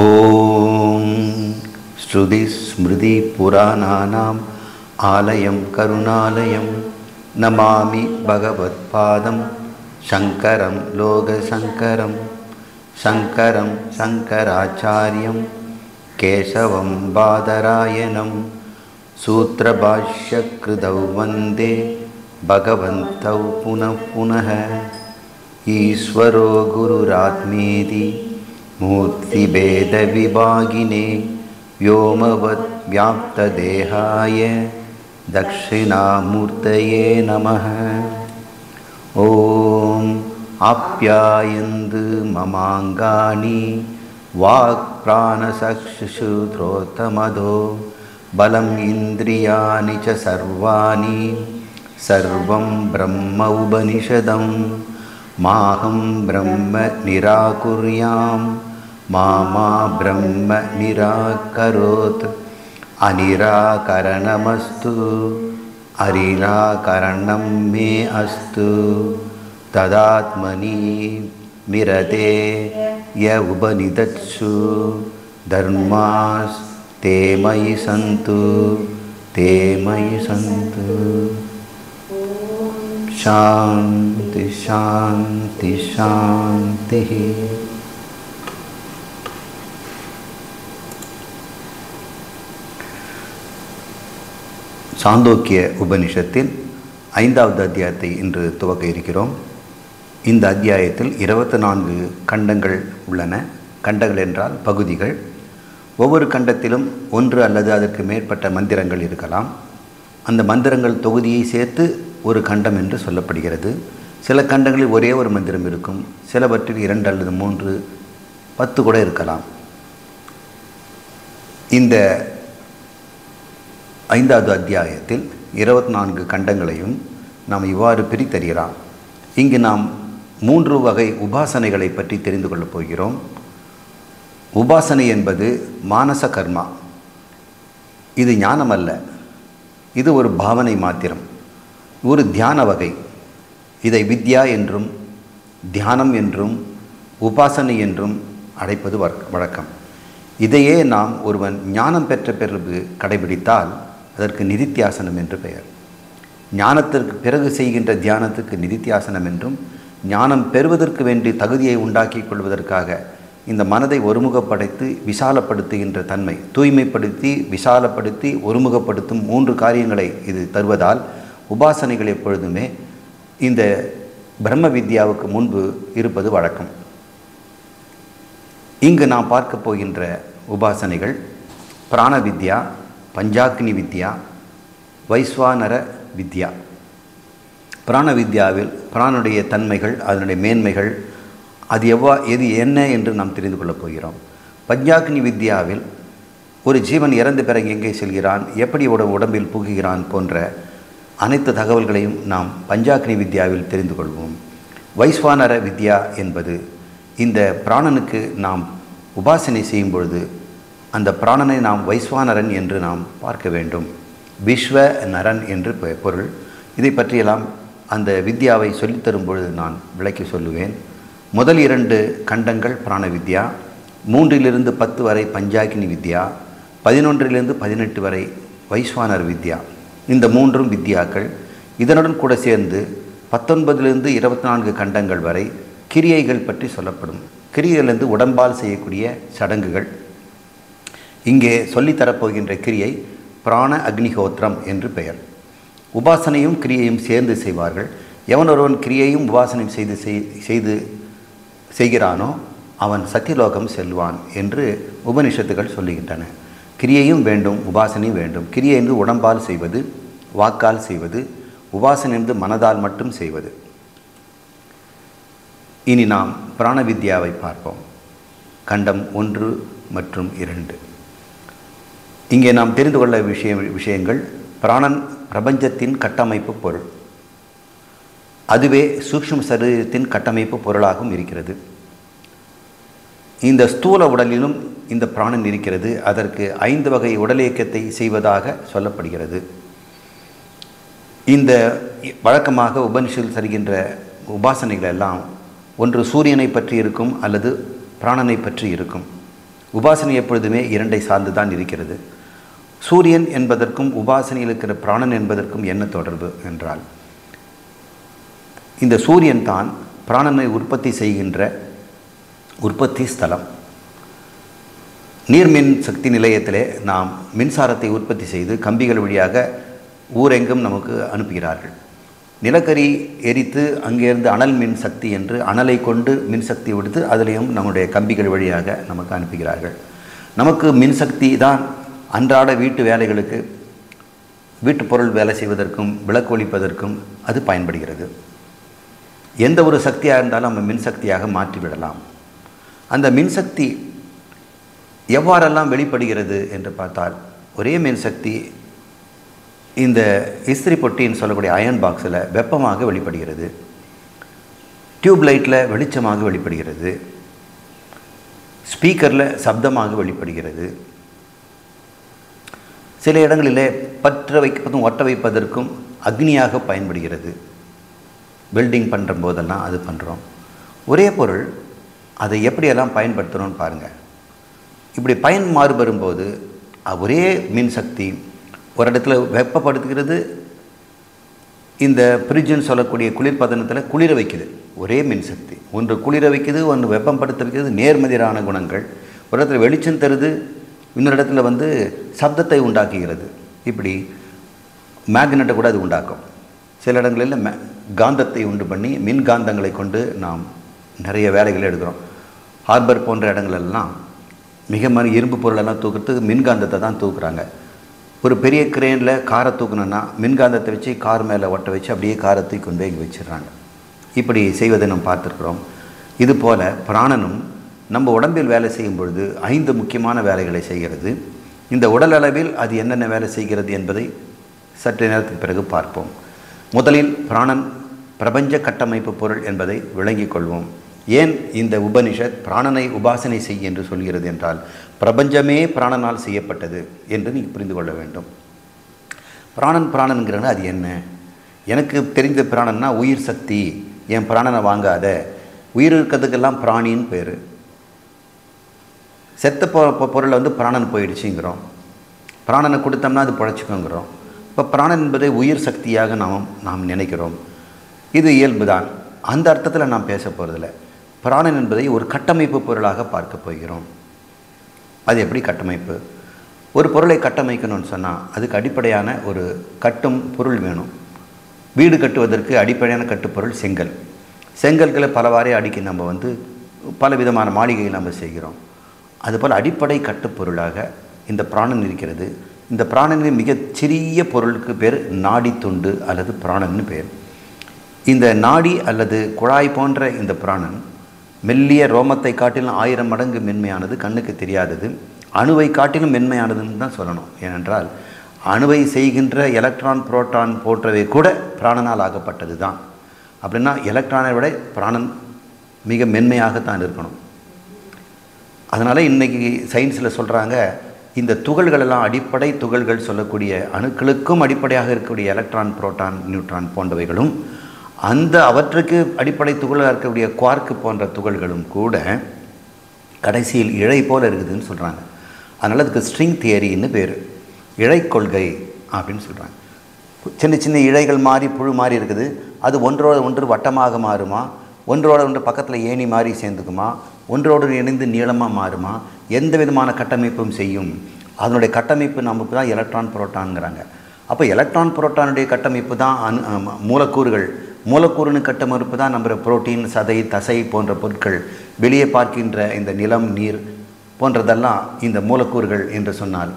ஓம் ஸ்ருதி ஸ்மிருதி புராணானாம் ஆலயம் கருணாலயம் நமாமி பகவத் பாதம் சங்கரம் லோகசங்கரம் சங்கரம் சங்கராச்சாரியம் கேசவம் பாதராயணம் சூத்ரபாஷ்யக்ருதௌ வந்தே பகவந்தௌ புனః புனः ஈஸ்வரோ குருராத்மேதி மூர்த்திபேதவிபாகினே व्योमवद् व्याप्तदेहाय दक्षिणामूर्तये नमः। ॐ आप्यायन्तु ममाङ्गानि वाक्प्राणचक्षुश्रोत्रमदो बलम् इन्द्रियाणि च सर्वाणि सर्वं ब्रह्म उपनिषदं माहं ब्रह्म निराकुर्याम् मामा ब्रह्म निराकरोत् अनिराकरणमस्तु अनिराकरणं मे अस्तु तदात्मनि मिरते य उपनिषत्सु धर्मास्ते मयि सन्तु ते मयि सन्तु। शान्ति शान्ति शान्तिः। சாந்தோக்கிய உபனிஷத்தில் 5வது அத்தியாயத்தை இன்று துவக்க இருக்கிறோம். இந்த அத்தியாயத்தில் 24 கண்டங்கள் உள்ளன. கண்டங்கள் என்றால் பகுதிகள். ஒவ்வொரு கண்டத்திலும் ஒன்று அல்லது அதற்கு மேற்பட்ட மந்திரங்கள் இருக்கலாம். அந்த மந்திரங்கள் தொகுதியை சேர்த்து ஒரு கண்டம் என்று சொல்லப்படுகிறது. சில கண்டங்களில் ஒரே ஒரு மந்திரம் இருக்கும், சிலவற்றில் 2 அல்லது 3, 10 கூட இருக்கலாம். இந்த 5வது அத்தியாயத்தில் 24 கண்டங்களையும் நாம் இவ்வாறு பிரித்தறியலாம். இங்கு நாம் 3 வகை உபாசனைகளை பற்றி தெரிந்து கொள்ளப் போகிறோம். உபாசனை என்பது மானச கர்மா. இது ஞானம் அல்ல, இது ஒரு பாவனை மாத்திரம், ஒரு தியான வகை. இதை வித்யா என்றும் தியானம் என்றும் உபாசனை என்றும் அழைப்பது வழக்கம். இதையே நாம் ஒருவன் ஞானம் பெற்ற பிறகு கடைபிடித்தால் அதற்கு நிதித்தியாசனம் என்று பெயர். ஞானத்திற்கு பிறகு செய்கின்ற தியானத்துக்கு நிதித்தியாசனம் என்றும், ஞானம் பெறுவதற்கு வேண்டி தகுதியை உண்டாக்கி கொள்வதற்காக இந்த மனதை ஒருமுகப்படுத்தி விசாலப்படுத்துகின்ற தன்மை, தூய்மைப்படுத்தி விசாலப்படுத்தி ஒருமுகப்படுத்தும் 3 காரியங்களை இது தருவதால் உபாசனைகள் எப்பொழுதுமே இந்த பிரம்ம வித்யாவுக்கு முன்பு இருப்பது வழக்கம். இங்கு நாம் பார்க்க போகின்ற உபாசனைகள் பிராண வித்யா, பஞ்சாக்னி வித்யா, வைஸ்வானர வித்யா. பிராண வித்யாவில் பிராணுடைய தன்மைகள், அதனுடைய மேன்மைகள், அது எது என்ன என்று நாம் தெரிந்து கொள்ளப் போகிறோம். பஞ்சாக்னி வித்யாவில் ஒரு ஜீவன் இறந்த பிறகு எங்கே செல்கிறான், எப்படி உடம்பில் புகுகிறான் போன்ற அனைத்து தகவல்களையும் நாம் பஞ்சாக்னி வித்யாவில் தெரிந்து கொள்வோம். வைஸ்வானர வித்யா என்பது இந்த பிராணனுக்கு நாம் உபாசனை செய்யும் பொழுது அந்த பிராணனை நாம் வைஸ்வானரன் என்று நாம் பார்க்க வேண்டும். விஸ்வ நரன் என்று பொருள். இதை பற்றியெல்லாம் அந்த வித்யாவை சொல்லித்தரும் பொழுது நான் விளக்கி சொல்லுவேன். முதல் 2 கண்டங்கள் பிராண வித்யா, 3லிருந்து 10 வரை பஞ்சாக்னி வித்யா, 11லிருந்து 18 வரை வைஸ்வானர் வித்யா. இந்த 3 வித்யாக்கள். இதனுடன் கூட சேர்ந்து 19லிருந்து 24 கண்டங்கள் வரை கிரியைகள் பற்றி சொல்லப்படும். கிரியைகளிலிருந்து உடம்பால் செய்யக்கூடிய சடங்குகள். இங்கே சொல்லித்தரப்போகின்ற கிரியை பிராண அக்னிஹோத்திரம் என்று பெயர். உபாசனையும் கிரியையும் சேர்ந்து செய்வார்கள். எவன் ஒருவன் கிரியையும் உபாசனையும் செய்கிறானோ அவன் சத்தியலோகம் செல்வான் என்று உபனிஷத்துகள் சொல்லுகின்றன. கிரியையும் வேண்டும், உபாசனையும் வேண்டும். கிரியை என்று உடம்பால் செய்வது, வாக்கால் செய்வது, உபாசனை என்று மனதால் மட்டும் செய்வது. இனி நாம் பிராண வித்யாவை பார்ப்போம். கண்டம் 1 மற்றும் 2. இங்கே நாம் தெரிந்து கொள்ள விஷயங்கள். பிராணன் பிரபஞ்சத்தின் கட்டமைப்பு பொருள். அதுவே சூக்ஷ்ம சரீரத்தின் கட்டமைப்பு பொருளாகவும் இருக்கிறது. இந்த ஸ்தூல உடலிலும் இந்த பிராணன் இருக்கிறது. அதற்கு 5 வகை உடல் இயக்கத்தை செய்வதாக சொல்லப்படுகிறது. இந்த வழக்கமாக உபனிஷத்தில் தருகின்ற உபாசனைகள் எல்லாம் ஒன்று சூரியனை பற்றி இருக்கும் அல்லது பிராணனை பற்றி இருக்கும். உபாசனை எப்பொழுதுமே இரண்டை சார்ந்து தான் இருக்கிறது. சூரியன் என்பதற்கும் உபாசனையில் இருக்கிற பிராணன் என்பதற்கும் என்ன தொடர்பு என்றால், இந்த சூரியன் தான் பிராணனை உற்பத்தி செய்கின்ற உற்பத்தி ஸ்தலம். நீர்மின் சக்தி நிலையத்திலே நாம் மின்சாரத்தை உற்பத்தி செய்து கம்பிகள் வழியாக ஊரெங்கும் நமக்கு அனுப்புகிறார்கள். நிலக்கரி எரித்து அங்கேருந்து அனல் மின் சக்தி என்று அனலை கொண்டு மின்சக்தி விடுத்து அதிலையும் நம்முடைய கம்பிகள் வழியாக நமக்கு அனுப்புகிறார்கள். நமக்கு மின்சக்தி தான் அன்றாட வீட்டு வேலைகளுக்கு, வீட்டு பொருள் வேலை செய்வதற்கும் விளக்கு ஒளிப்பதற்கும் அது பயன்படுகிறது. எந்த ஒரு சக்தியாக இருந்தாலும் நம்ம மின்சக்தியாக மாற்றிவிடலாம். அந்த மின்சக்தி எவ்வாறெல்லாம் வெளிப்படுகிறது என்று பார்த்தால், ஒரே மின்சக்தி இந்த இஸ்திரி பொட்டின்னு சொல்லக்கூடிய அயன் பாக்ஸில் வெப்பமாக வெளிப்படுகிறது, டியூப் லைட்டில் வெளிச்சமாக வெளிப்படுகிறது, ஸ்பீக்கரில் சப்தமாக வெளிப்படுகிறது, சில இடங்களிலே பற்ற வைப்பதும் ஒட்ட வைப்பதற்கும் அக்னியாக பயன்படுகிறது. வெல்டிங் பண்ணுற போதெல்லாம் அது பண்ணுறோம். ஒரே பொருள் அதை எப்படியெல்லாம் பயன்படுத்துகிறோன்னு பாருங்கள். இப்படி பயன் மாறுபடும்போது ஒரே மின்சக்தி ஒரு இடத்துல வெப்பப்படுத்துகிறது, இந்த ஃப்ரிட்ஜுன்னு சொல்லக்கூடிய குளிர்பதனத்தில் குளிர வைக்குது. ஒரே மின்சக்தி, ஒன்று குளிர வைக்குது, ஒன்று வெப்பப்படுத்த வைக்கிறது. நேர்மதியான குணங்கள். ஒரு இடத்துல வெளிச்சம் தருது, இன்னொரு இடத்துல சப்தத்தை உண்டாக்குகிறது. இப்படி மேக்னெட்டை கூட அது உண்டாக்கும். சில இடங்களில் காந்தத்தை உண்டு பண்ணி மின்காந்தங்களை கொண்டு நாம் நிறைய வேலைகளை எடுக்கிறோம். ஹார்பர் போன்ற இடங்களெல்லாம் மிக இரும்பு பொருளெல்லாம் தூக்கிறதுக்கு மின்காந்தத்தை தான் தூக்குறாங்க. ஒரு பெரிய கிரேனில் காரை தூக்கணுன்னா மின்காந்தத்தை வச்சு கார் மேலே ஒட்ட வச்சு அப்படியே காரை தூக்கி கொண்டு போய் இங்கே வச்சிடுறாங்க. இப்படி செய்வதை நம்ம பார்த்துருக்குறோம். இதுபோல் பிராணனும் நம்ம உடம்பில் வேலை செய்யும் பொழுது 5 முக்கியமான வேலைகளை செய்கிறது. இந்த உடல் அளவில் அது என்னென்ன வேலை செய்கிறது என்பதை சற்று நேரத்துக்கு பிறகு பார்ப்போம். முதலில் பிராணன் பிரபஞ்ச கட்டமைப்பு பொருள் என்பதை விளங்கிக் கொள்வோம். ஏன் இந்த உபனிஷத் பிராணனை உபாசனை செய் என்று சொல்கிறது என்றால், பிரபஞ்சமே பிராணனால் செய்யப்பட்டது என்று நீங்கள் புரிந்து கொள்ள வேண்டும். பிராணன்கிறனா அது என்ன? எனக்கு தெரிந்த பிராணன்னா உயிர் சக்தி. என் பிராணனை வாங்காத. உயிர் இருக்கிறதுக்கெல்லாம் பிராணின்னு பேர். செத்த பொருளை பிராணன் போயிடுச்சுங்கிறோம். பிராணனை கொடுத்தோம்னா அது பிழைச்சிக்கோங்கிறோம். இப்போ பிராணன் என்பதை உயிர் சக்தியாக நாம் நினைக்கிறோம். இது இயல்புதான். அந்த அர்த்தத்தில் நாம் பேச போகிறதில்ல. பிராணன் என்பதை ஒரு கட்டமைப்பு பொருளாக பார்க்க போகிறோம். அது எப்படி கட்டமைப்பு? ஒரு பொருளை கட்டமைக்கணும்னு சொன்னால் அதுக்கு அடிப்படையான ஒரு கட்டும் பொருள் வேணும். வீடு கட்டுவதற்கு அடிப்படையான கட்டுப்பொருள் செங்கல். செங்கல்களை பலவாறே அடுக்கி நம்ம பல விதமான மாளிகையை நம்ம செய்கிறோம். அதுபோல் அடிப்படை கட்டுப்பொருளாக இந்த பிராணன் இருக்கிறது. இந்த பிராணனின் மிக சிறிய பொருளுக்கு பேர் நாடி துண்டு அல்லது பிராணன்னு பேர். இந்த நாடி அல்லது குழாய் போன்ற இந்த பிராணன் மெல்லிய ரோமத்தை காட்டிலும் 1000 மடங்கு மென்மையானது, கண்ணுக்கு தெரியாதது. அணுவை காட்டிலும் மென்மையானதுன்னு தான் சொல்லணும். ஏனென்றால் அணுவை செய்கின்ற எலக்ட்ரான், புரோட்டான் போன்றவை கூட பிராணனால் ஆகப்பட்டது தான். அப்படின்னா எலக்ட்ரானை விட பிராணன் மிக மென்மையாகத்தான் இருக்கணும். அதனால் இன்றைக்கி சயின்ஸில் சொல்கிறாங்க, இந்த துகள்களெல்லாம் அடிப்படை துகள்கள் சொல்லக்கூடிய அணுக்களுக்கும் அடிப்படையாக இருக்கக்கூடிய எலக்ட்ரான், புரோட்டான், நியூட்ரான் போன்றவைகளும் அவற்றுக்கு அடிப்படை துகளாக இருக்கக்கூடிய குவார்க்கு போன்ற துகள்களும் கூட கடைசியில் இழை போல் இருக்குதுன்னு சொல்கிறாங்க. அதனால் அதுக்கு ஸ்ட்ரிங் தியரின்னு பேர். இழை கொள்கை அப்படின்னு சொல்கிறாங்க. சின்ன சின்ன இழைகள் மாறி புழு மாறி இருக்குது. அது ஒன்றோடு ஒன்று வட்டமாக மாறுமா, ஒன்றோட ஒன்று பக்கத்தில் ஏணி மாறி சேர்ந்துக்குமா, ஒன்றோடு இணைந்து நீளமாக மாறுமா, எந்த விதமான கட்டமைப்பும் செய்யும். அதனுடைய கட்டமைப்பு நமக்கு தான் எலக்ட்ரான், புரோட்டான்ங்கிறாங்க. அப்போ எலக்ட்ரான், புரோட்டானுடைய கட்டமைப்பு தான் மூலக்கூறுகள். மூலக்கூறுன்னு கட்டமைப்பு தான் நம்ம புரோட்டீன், சதை, தசை போன்ற பொருட்கள். வெளியே பார்க்கின்ற இந்த நிலம், நீர் போன்றதெல்லாம் இந்த மூலக்கூறுகள் என்று சொன்னால்,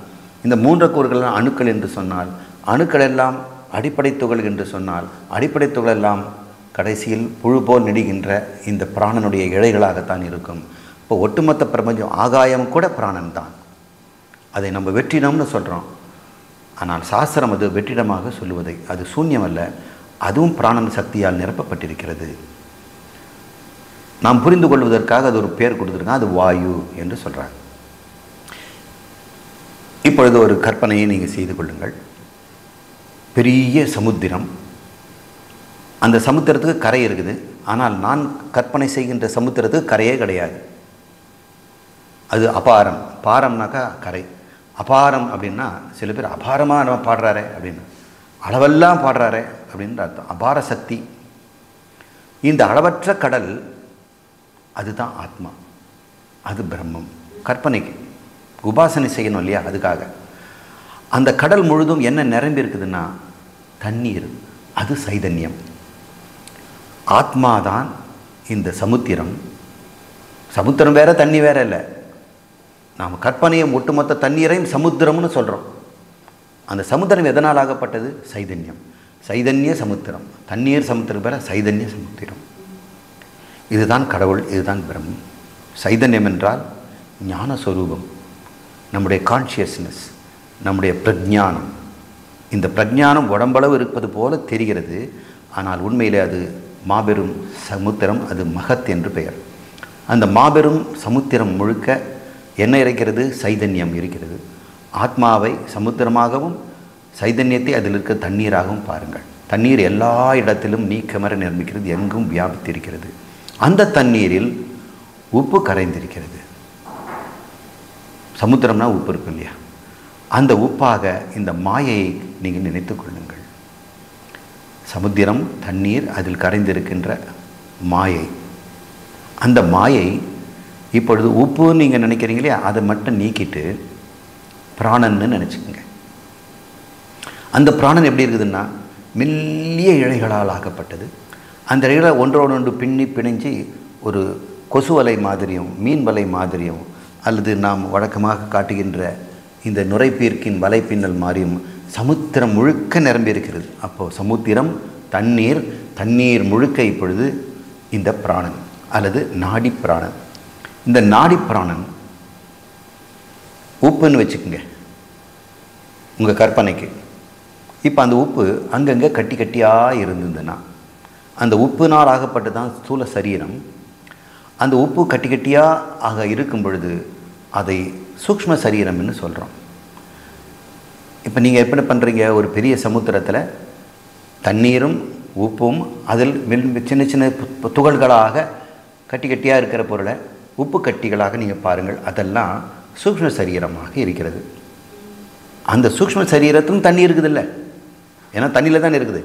இந்த மூலக்கூறுகள் அணுக்கள் என்று சொன்னால், அணுக்கள் எல்லாம் அடிப்படை துகள் என்று சொன்னால், அடிப்படை துகள் எல்லாம் கடைசியில் புழு போல் நெடுகின்ற இந்த பிராணனுடைய இழைகளாகத்தான் இருக்கும். இப்போ ஒட்டுமொத்த பிரபஞ்சம், ஆகாயம் கூட பிராணன் தான். அதை நம்ம வெற்றிடம்னு சொல்கிறோம். ஆனால் சாஸ்திரம் அது வெற்றிடமாக சொல்லுவதை, அது சூன்யம் அல்ல, அதுவும் பிராணன் சக்தியால் நிரப்பப்பட்டிருக்கிறது. நாம் புரிந்து கொள்வதற்காக அது ஒரு பேர் கொடுத்துருக்காங்க, அது வாயு என்று சொல்கிறாங்க. இப்பொழுது ஒரு கற்பனையை நீங்கள் செய்து கொள்ளுங்கள். பெரிய சமுத்திரம். அந்த சமுத்திரத்துக்கு கரை இருக்குது. ஆனால் நான் கற்பனை செய்கின்ற சமுத்திரத்துக்கு கரையே கிடையாது. அது அபாரம். பாரம்னாக்கா கரை. அபாரம் அப்படின்னா சில பேர் அபாரமாக நம்ம பாடுறாரே அப்படின்னு, அளவெல்லாம் பாடுறாரே அப்படின்ற அர்த்தம். அபார சக்தி. இந்த அளவற்ற கடல் அதுதான் ஆத்மா, அது பிரம்மம். கற்பனைக்கு உபாசனை செய்யணும் இல்லையா, அதுக்காக. அந்த கடல் முழுதும் என்ன நிரம்பி இருக்குதுன்னா தண்ணீர், அது சைதன்யம். ஆத்மாதான் இந்த சமுத்திரம். சமுத்திரம் வேற தண்ணி வேற இல்லை. நாம் கற்பனையை ஒட்டுமொத்த தண்ணீரையும் சமுத்திரம்னு சொல்கிறோம். அந்த சமுத்திரம் எதனால் ஆகப்பட்டது? சைதன்யம். சைதன்ய சமுத்திரம். தண்ணீர் சமுத்திரம் வேற, சைதன்ய சமுத்திரம். இதுதான் கடவுள், இதுதான் பிரம்மம். சைதன்யம் என்றால் ஞான சொரூபம், நம்முடைய கான்ஷியஸ்னஸ், நம்முடைய பிரஜானம். இந்த பிரஜானம் உடம்பளவு இருப்பது போல தெரிகிறது, ஆனால் உண்மையிலே அது மாபெரும் சமுத்திரம், அது மகத் என்று பெயர். அந்த மாபெரும் சமுத்திரம் முழுக்க என்ன இருக்கிறது? சைதன்யம் இருக்கிறது. ஆத்மாவை சமுத்திரமாகவும் சைதன்யத்தை அதில் இருக்க தண்ணீராகவும் பாருங்கள். தண்ணீர் எல்லா இடத்திலும் நீக்கமர நிரம்பிக்கிறது, எங்கும் வியாபித்திருக்கிறது. அந்த தண்ணீரில் உப்பு கரைந்திருக்கிறது. சமுத்திரம்னா உப்பு இருக்கு இல்லையா, அந்த உப்பாக இந்த மாயையை நீங்கள் நினைத்து கொள்ளுங்கள். சமுத்திரம், தண்ணீர், அதில் கரைந்திருக்கின்ற மாயை. அந்த மாயை இப்பொழுது உப்புன்னு நீங்கள் நினைக்கிறீங்களே, அதை மட்டும் நீக்கிட்டு பிராணன்னு நினச்சிக்கோங்க. அந்த பிராணன் எப்படி இருக்குதுன்னா மெல்லிய இழைகளால் ஆக்கப்பட்டது. அந்த இழைகளை ஒன்றோடு ஒன்று பின்னி பிணைஞ்சி ஒரு கொசு வலை மாதிரியும் மீன் வலை மாதிரியும், அல்லது நாம் வழக்கமாக காட்டுகின்ற இந்த நுரைப்பீர்க்கின் வலை பின்னல் மாதிரியும் சமுத்திரம் முழுக்க நிரம்பி இருக்கிறது. அப்போது சமுத்திரம், தண்ணீர், தண்ணீர் முழுக்க இப்பொழுது இந்த பிராணன் அல்லது நாடி பிராணன். இந்த நாடி பிராணன் உப்புன்னு வச்சுக்கோங்க உங்கள் கற்பனைக்கு. இப்போ அந்த உப்பு அங்கங்கே கட்டி கட்டியாக இருந்ததுன்னா, அந்த உப்புனால் ஆகப்பட்டு தான் ஸ்தூல சரீரம். அந்த உப்பு கட்டி கட்டியாக இருக்கும் பொழுது அதை சூக்ஷ்ம சரீரம்னு சொல்கிறோம். இப்போ நீங்கள் எப்படி பண்ணுறீங்க? ஒரு பெரிய சமுத்திரத்தில் தண்ணீரும் உப்பும் அதில் சின்ன சின்ன துகள்களாக கட்டி கட்டியாக இருக்கிற பொருளை உப்பு கட்டிகளாக நீங்கள் பாருங்கள். அதெல்லாம் சூக்ஷ்ம சரீரமாக இருக்கிறது. அந்த சூக்ஷ்ம சரீரத்தும் தண்ணி இருக்குதில்ல, ஏன்னா தண்ணியில் தான் இருக்குது.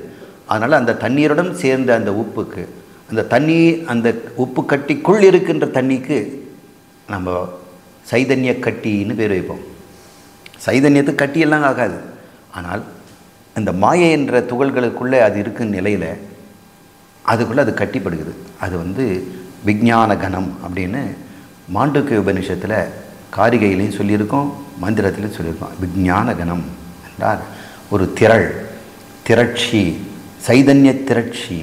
அதனால் அந்த தண்ணீருடன் சேர்ந்த அந்த உப்புக்கு, அந்த தண்ணி, அந்த உப்பு கட்டிக்குள் இருக்கின்ற தண்ணிக்கு நம்ம சைதன்ய கட்டின்னு பேர் வைப்போம். சைதன்யத்துக்கு கட்டியெல்லாம் ஆகாது. ஆனால் இந்த மாயை என்ற துகள்களுக்குள்ளே அது இருக்கும் நிலையில் அதுக்குள்ளே அது கட்டிப்படுகிறது. அது விஞ்ஞான கணம் அப்படின்னு மாண்டூக்கிய உபநிஷத்தில் காரிகையிலையும் சொல்லியிருக்கோம், மந்திரத்திலையும் சொல்லியிருக்கோம். விஞ்ஞான கணம் என்றால் ஒரு திரட்சி, சைதன்ய திரட்சி.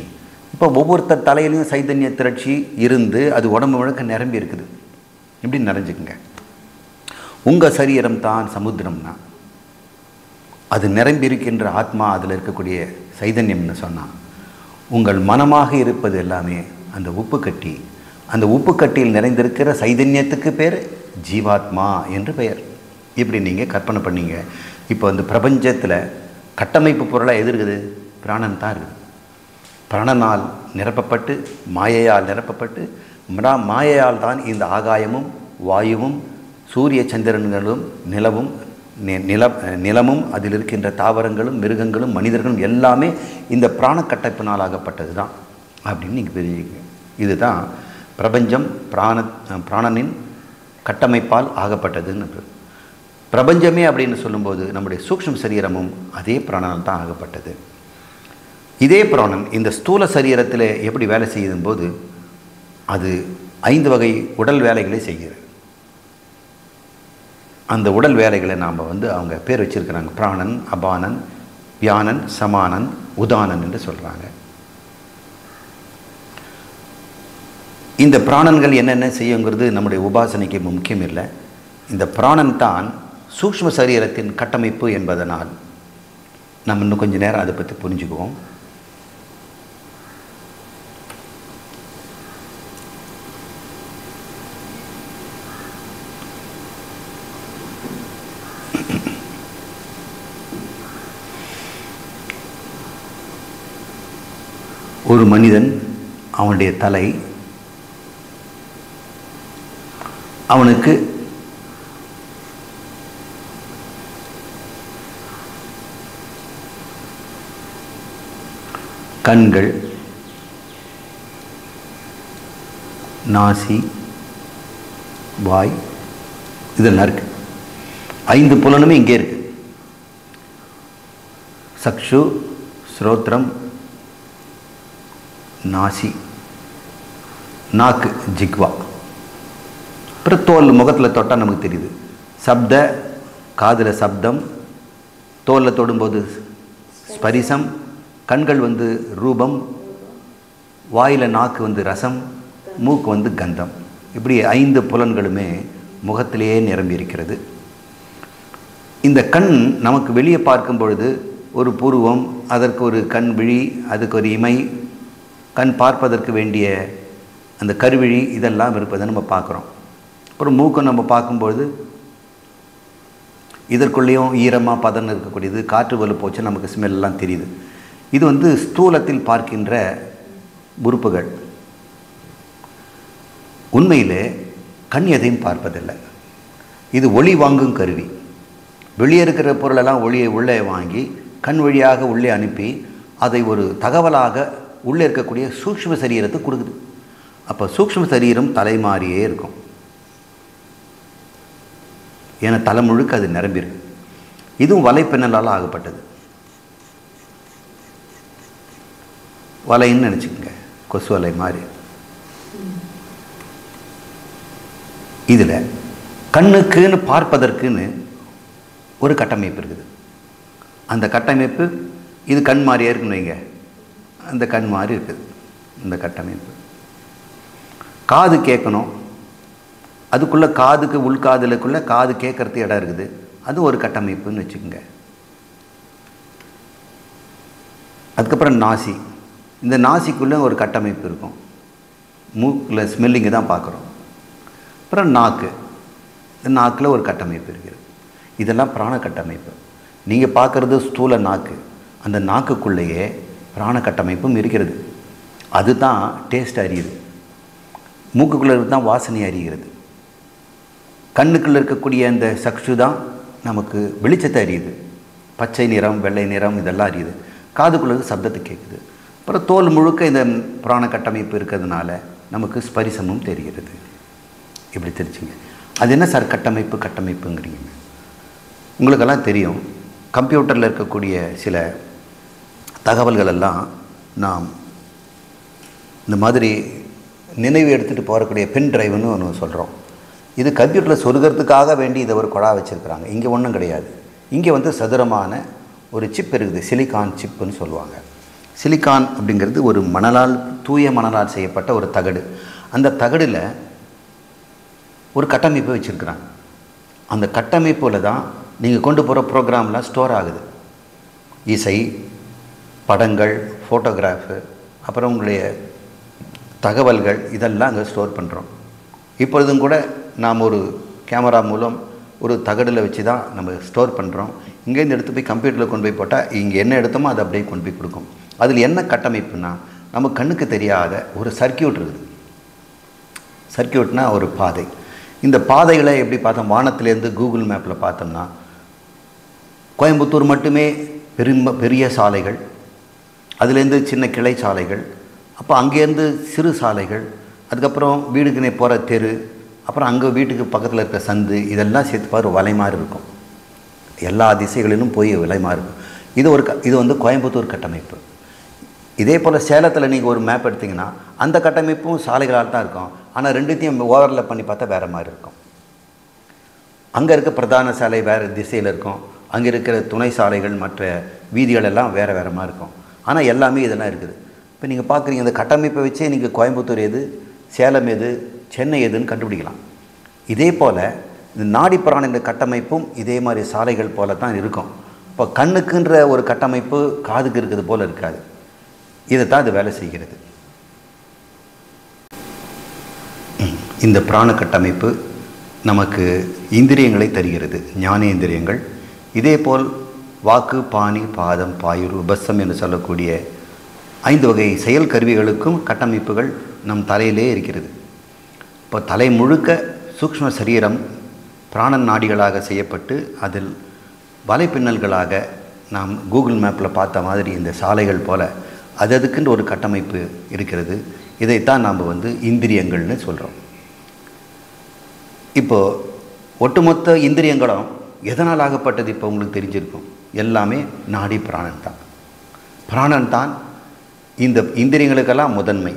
இப்போ ஒவ்வொருத்தர் தலையிலையும் சைதன்ய திரட்சி இருந்து அது உடம்பு முழுக்க நிரம்பி இருக்குது. இப்படி நிறைஞ்சுக்குங்க. உங்கள் சரீரம் தான் சமுத்திரம்னா அது நிரம்பி இருக்கின்ற ஆத்மா, அதில் இருக்கக்கூடிய சைதன்யம்னு சொன்னால், உங்கள் மனமாக இருப்பது எல்லாமே அந்த உப்பு கட்டி. அந்த உப்பு கட்டியில் நிறைந்திருக்கிற சைதன்யத்துக்கு பேர் ஜீவாத்மா என்று பெயர். இப்படி நீங்கள் கற்பனை பண்ணீங்க. இப்போ பிரபஞ்சத்தில் கட்டமைப்பு பொருளாக எது இருக்குது? பிராணன் தான் இருக்குது. பிராணனால் நிரப்பப்பட்டு, மாயையால் நிரப்பப்பட்டு, மாயையால் தான் இந்த ஆகாயமும் வாயுவும் சூரிய சந்திரன்களும் நிலமும் அதில் இருக்கின்ற தாவரங்களும் மிருகங்களும் மனிதர்களும் எல்லாமே இந்த பிராண கட்டமைப்பினால் ஆகப்பட்டது தான் அப்படின்னு நீங்கள் தெரிஞ்சுக்கங்க. இதுதான் பிரபஞ்சம் பிராணனின் கட்டமைப்பால் ஆகப்பட்டதுன்னு. பிரபஞ்சமே அப்படின்னு சொல்லும்போது நம்முடைய சூக்ஷ்ம சரீரமும் அதே பிராணனால் தான் ஆகப்பட்டது. இதே பிராணன் இந்த ஸ்தூல சரீரத்தில் எப்படி வேலை செய்யும் போது அது 5 வகை உடல் வேலைகளை செய்கிறது. அந்த உடல் வேலைகளை நாம் அவங்க பேர் வச்சிருக்கிறாங்க. பிராணன், அபானன், வியானன், சமானன், உதானன் என்று சொல்கிறாங்க. இந்த பிராணன்கள் என்னென்ன செய்யுங்கிறது நம்முடைய உபாசனைக்கு முக்கியம் இல்லை. இந்த பிராணன் தான் சூக்ஷ்ம சரீரத்தின் கட்டமைப்பு என்பதனால் நம்ம இன்னும் கொஞ்சம் நேரம் அதை பற்றி புரிஞ்சுக்குவோம். ஒரு மனிதன், அவனுடைய தலை, அவனுக்கு கண்கள், நாசி, வாய், இதெல்லாம் இருக்கு. 5 புலனுமே இங்கே இருக்கு. சக்ஷு, ஸ்ரோத்ரம், நாசி, நாக்கு, ஜிக்வா. அப்புறம் தோல், முகத்தில் தொட்டால் நமக்கு தெரியுது. சப்த, காதில் சப்தம், தோலில் தொடும்போது ஸ்பரிசம், கண்கள் ரூபம், வாயில் நாக்கு ரசம், மூக்கு கந்தம். இப்படி 5 புலன்களுமே முகத்திலேயே நிரம்பி இருக்கிறது. இந்த கண் நமக்கு வெளியே பார்க்கும் பொழுது ஒரு புருவம், அதற்கு ஒரு கண் விழி, அதுக்கு ஒரு இமை, கண் பார்ப்பதற்கு வேண்டிய அந்த கருவிழி, இதெல்லாம் இருப்பதை நம்ம பார்க்குறோம். அப்புறம் மூக்கை நம்ம பார்க்கும்பொழுது இதற்குள்ளேயும் ஈரமாக பதன் இருக்கக்கூடியது, காற்று வலு போச்சு, நமக்கு ஸ்மெல்லாம் தெரியுது. இது ஸ்தூலத்தில் பார்க்கின்ற உறுப்புகள். உண்மையிலே கண் எதையும் பார்ப்பதில்லை. இது ஒளி வாங்கும் கருவி. வெளியே இருக்கிற பொருளெல்லாம் ஒளியை உள்ளே வாங்கி கண் வழியாக உள்ளே அனுப்பி அதை ஒரு தகவலாக உள்ளே இருக்கக்கூடிய சூக்ஷ்ம சரீரத்தை கொடுக்குது. அப்போ சூக்ஷ்ம சரீரம் தலைமாறியே இருக்கும். ஏன்னா தலை முழுக்க அது நிரம்பியிருக்கு. இதுவும் வலைப்பின்னலால் ஆகப்பட்டது. வலைன்னு நினச்சிக்கோங்க, கொசு வலை மாதிரி. இதில் கண்ணுக்குன்னு பார்ப்பதற்குன்னு ஒரு கட்டமைப்பு இருக்குது. அந்த கட்டமைப்பு இது கண் மாதிரியே இருக்குன்னு வைங்க, அந்த கண் மாதிரி இருக்குது இந்த கட்டமைப்பு. காது கேட்கணும், அதுக்குள்ளே காதுக்கு உள்காதலுக்குள்ளே காது கேட்கறது இடம் இருக்குது, அது ஒரு கட்டமைப்புன்னு வச்சுக்கோங்க. அதுக்கப்புறம் நாசி, இந்த நாசிக்குள்ளே ஒரு கட்டமைப்பு இருக்கும், மூக்கில் ஸ்மெல்லிங்கு தான் பார்க்குறோம். அப்புறம் நாக்கு, இந்த நாக்கில் ஒரு கட்டமைப்பு இருக்குது. இதெல்லாம் பிராண கட்டமைப்பு. நீங்கள் பார்க்குறது ஸ்தூல நாக்கு, அந்த நாக்குக்குள்ளேயே பிராண கட்டமைப்பும் இருக்கிறது. அதுதான் டேஸ்ட் அறியுது. மூக்குக்குள்ளே தான் வாசனை அறிகிறது. கண்ணுக்குள்ளே இருக்கக்கூடிய அந்த சக்ஷு தான் நமக்கு வெளிச்சத்தை அறியுது. பச்சை நிறம், வெள்ளை நிறம், இதெல்லாம் அறியுது. காதுக்குள்ளே சப்தத்தை கேட்குது. அப்புறம் தோல் முழுக்க இந்த பிராண கட்டமைப்பு இருக்கிறதுனால நமக்கு ஸ்பரிசமும் தெரிகிறது. இப்படி தெரிஞ்சுங்க. அது என்ன சார் கட்டமைப்புங்கிறீங்க? உங்களுக்கெல்லாம் தெரியும், கம்ப்யூட்டரில் இருக்கக்கூடிய சில தகவல்களெல்லாம் நாம் இந்த மாதிரி நினைவு எடுத்துகிட்டு போகக்கூடிய பென் டிரைவ்னு ஒன்று சொல்கிறோம். இது கம்ப்யூட்டரில் சொருகிறதுக்காக வேண்டி இதை ஒரு குழா வச்சுருக்குறாங்க. இங்கே ஒன்றும் கிடையாது. இங்கே சதுரமான ஒரு சிப் இருக்குது, சிலிக்கான் சிப்புன்னு சொல்லுவாங்க. சிலிக்கான் அப்படிங்கிறது ஒரு மணலால், தூய மணலால் செய்யப்பட்ட ஒரு தகடு. அந்த தகடில் ஒரு கட்டமைப்பை வச்சுருக்குறாங்க. அந்த கட்டமைப்பில் தான் நீங்கள் கொண்டு போகிற ப்ரோக்ராம்லாம் ஸ்டோர் ஆகுது. இசை, படங்கள், ஃபோட்டோகிராஃபு, அப்புறம் உங்களுடைய தகவல்கள், இதெல்லாம் அங்கே ஸ்டோர் பண்ணுறோம். இப்பொழுதும் கூட நாம் ஒரு கேமரா மூலம் ஒரு தகடில் வச்சு தான் நம்ம ஸ்டோர் பண்ணுறோம். இங்கேருந்து எடுத்து போய் கம்ப்யூட்டரில் கொண்டு போய் போட்டால் இங்கே என்ன எடுத்தோமோ அதை அப்படியே கொண்டு போய் கொடுக்கும். அதில் என்ன கட்டமைப்புனா, நம்ம கண்ணுக்கு தெரியாத ஒரு சர்க்கியூட் இருக்குது. சர்க்கியூட்னா ஒரு பாதை. இந்த பாதைகளை எப்படி பார்த்தோம், வானத்திலேருந்து கூகுள் மேப்பில் பார்த்தோம்னா கோயம்புத்தூர் மட்டுமே பெரிய சாலைகள், அதுலேருந்து சின்ன கிளை சாலைகள், அப்போ அங்கேருந்து சிறு சாலைகள், அதுக்கப்புறம் வீடுக்குனே போகிற தெரு, அப்புறம் அங்கே வீட்டுக்கு பக்கத்தில் இருக்க சந்து, இதெல்லாம் சேர்த்து பாரு வலை மாதிரி இருக்கும். எல்லா திசைகளிலும் போய் வலை மாதிரி இருக்கும். இது கோயம்புத்தூர் கட்டமைப்பு. இதே போல் சேலத்தில் நீங்கள் ஒரு மேப் எடுத்திங்கன்னா அந்த கட்டமைப்பும் சாலைகளால் தான் இருக்கும். ஆனால் ரெண்டுத்தையும் ஓவர்லேப் பண்ணி பார்த்தா வேறு மாதிரி இருக்கும். அங்கே இருக்க பிரதான சாலை வேறு திசையில் இருக்கும், அங்கே இருக்கிற துணை சாலைகள் மற்ற வீதிகள் எல்லாம் வேறு வேறு மாதிரி இருக்கும். ஆனால் எல்லாமே இதெல்லாம் இருக்குது. இப்போ நீங்கள் பார்க்குறீங்க, இந்த கட்டமைப்பை வச்சே நீங்கள் கோயம்புத்தூர் எது, சேலம் எது, சென்னை எதுன்னு கண்டுபிடிக்கலாம். இதே போல் இந்த நாடி பிராணின்ற கட்டமைப்பும் இதே மாதிரி சாலைகள் போல தான் இருக்கும். இப்போ கண்ணுக்குன்ற ஒரு கட்டமைப்பு காதுக்கு இருக்கிறது போல் இருக்காது. இதை தான் இது வேலை செய்கிறது. இந்த பிராண கட்டமைப்பு நமக்கு இந்திரியங்களை தருகிறது, ஞானேந்திரியங்கள். இதேபோல் வாக்கு, பாணி, பாதம், பாயுர், உபஸ்ஸம் என்று சொல்லக்கூடிய 5 வகை செயல் கருவிகளுக்கும் கட்டமைப்புகள் நம் தலையிலே இருக்கிறது. இப்போ தலை முழுக்க சூக்ஷ்ம சரீரம் பிராணன் நாடிகளாக செய்யப்பட்டு அதில் வலைப்பின்னல்களாக நாம் கூகுள் மேப்பில் பார்த்த மாதிரி இந்த சாலைகள் போல் அதுக்குன்ற ஒரு கட்டமைப்பு இருக்கிறது. இதைத்தான் நாம் இந்திரியங்கள்னு சொல்கிறோம். இப்போது ஒட்டுமொத்த இந்திரியங்களும் எதனால் ஆகப்பட்டது இப்போ உங்களுக்கு தெரிஞ்சிருக்கும். எல்லாமே நாடி பிராணன் தான். பிராணன் தான் இந்த இந்திரியங்களுக்கெல்லாம் முதன்மை.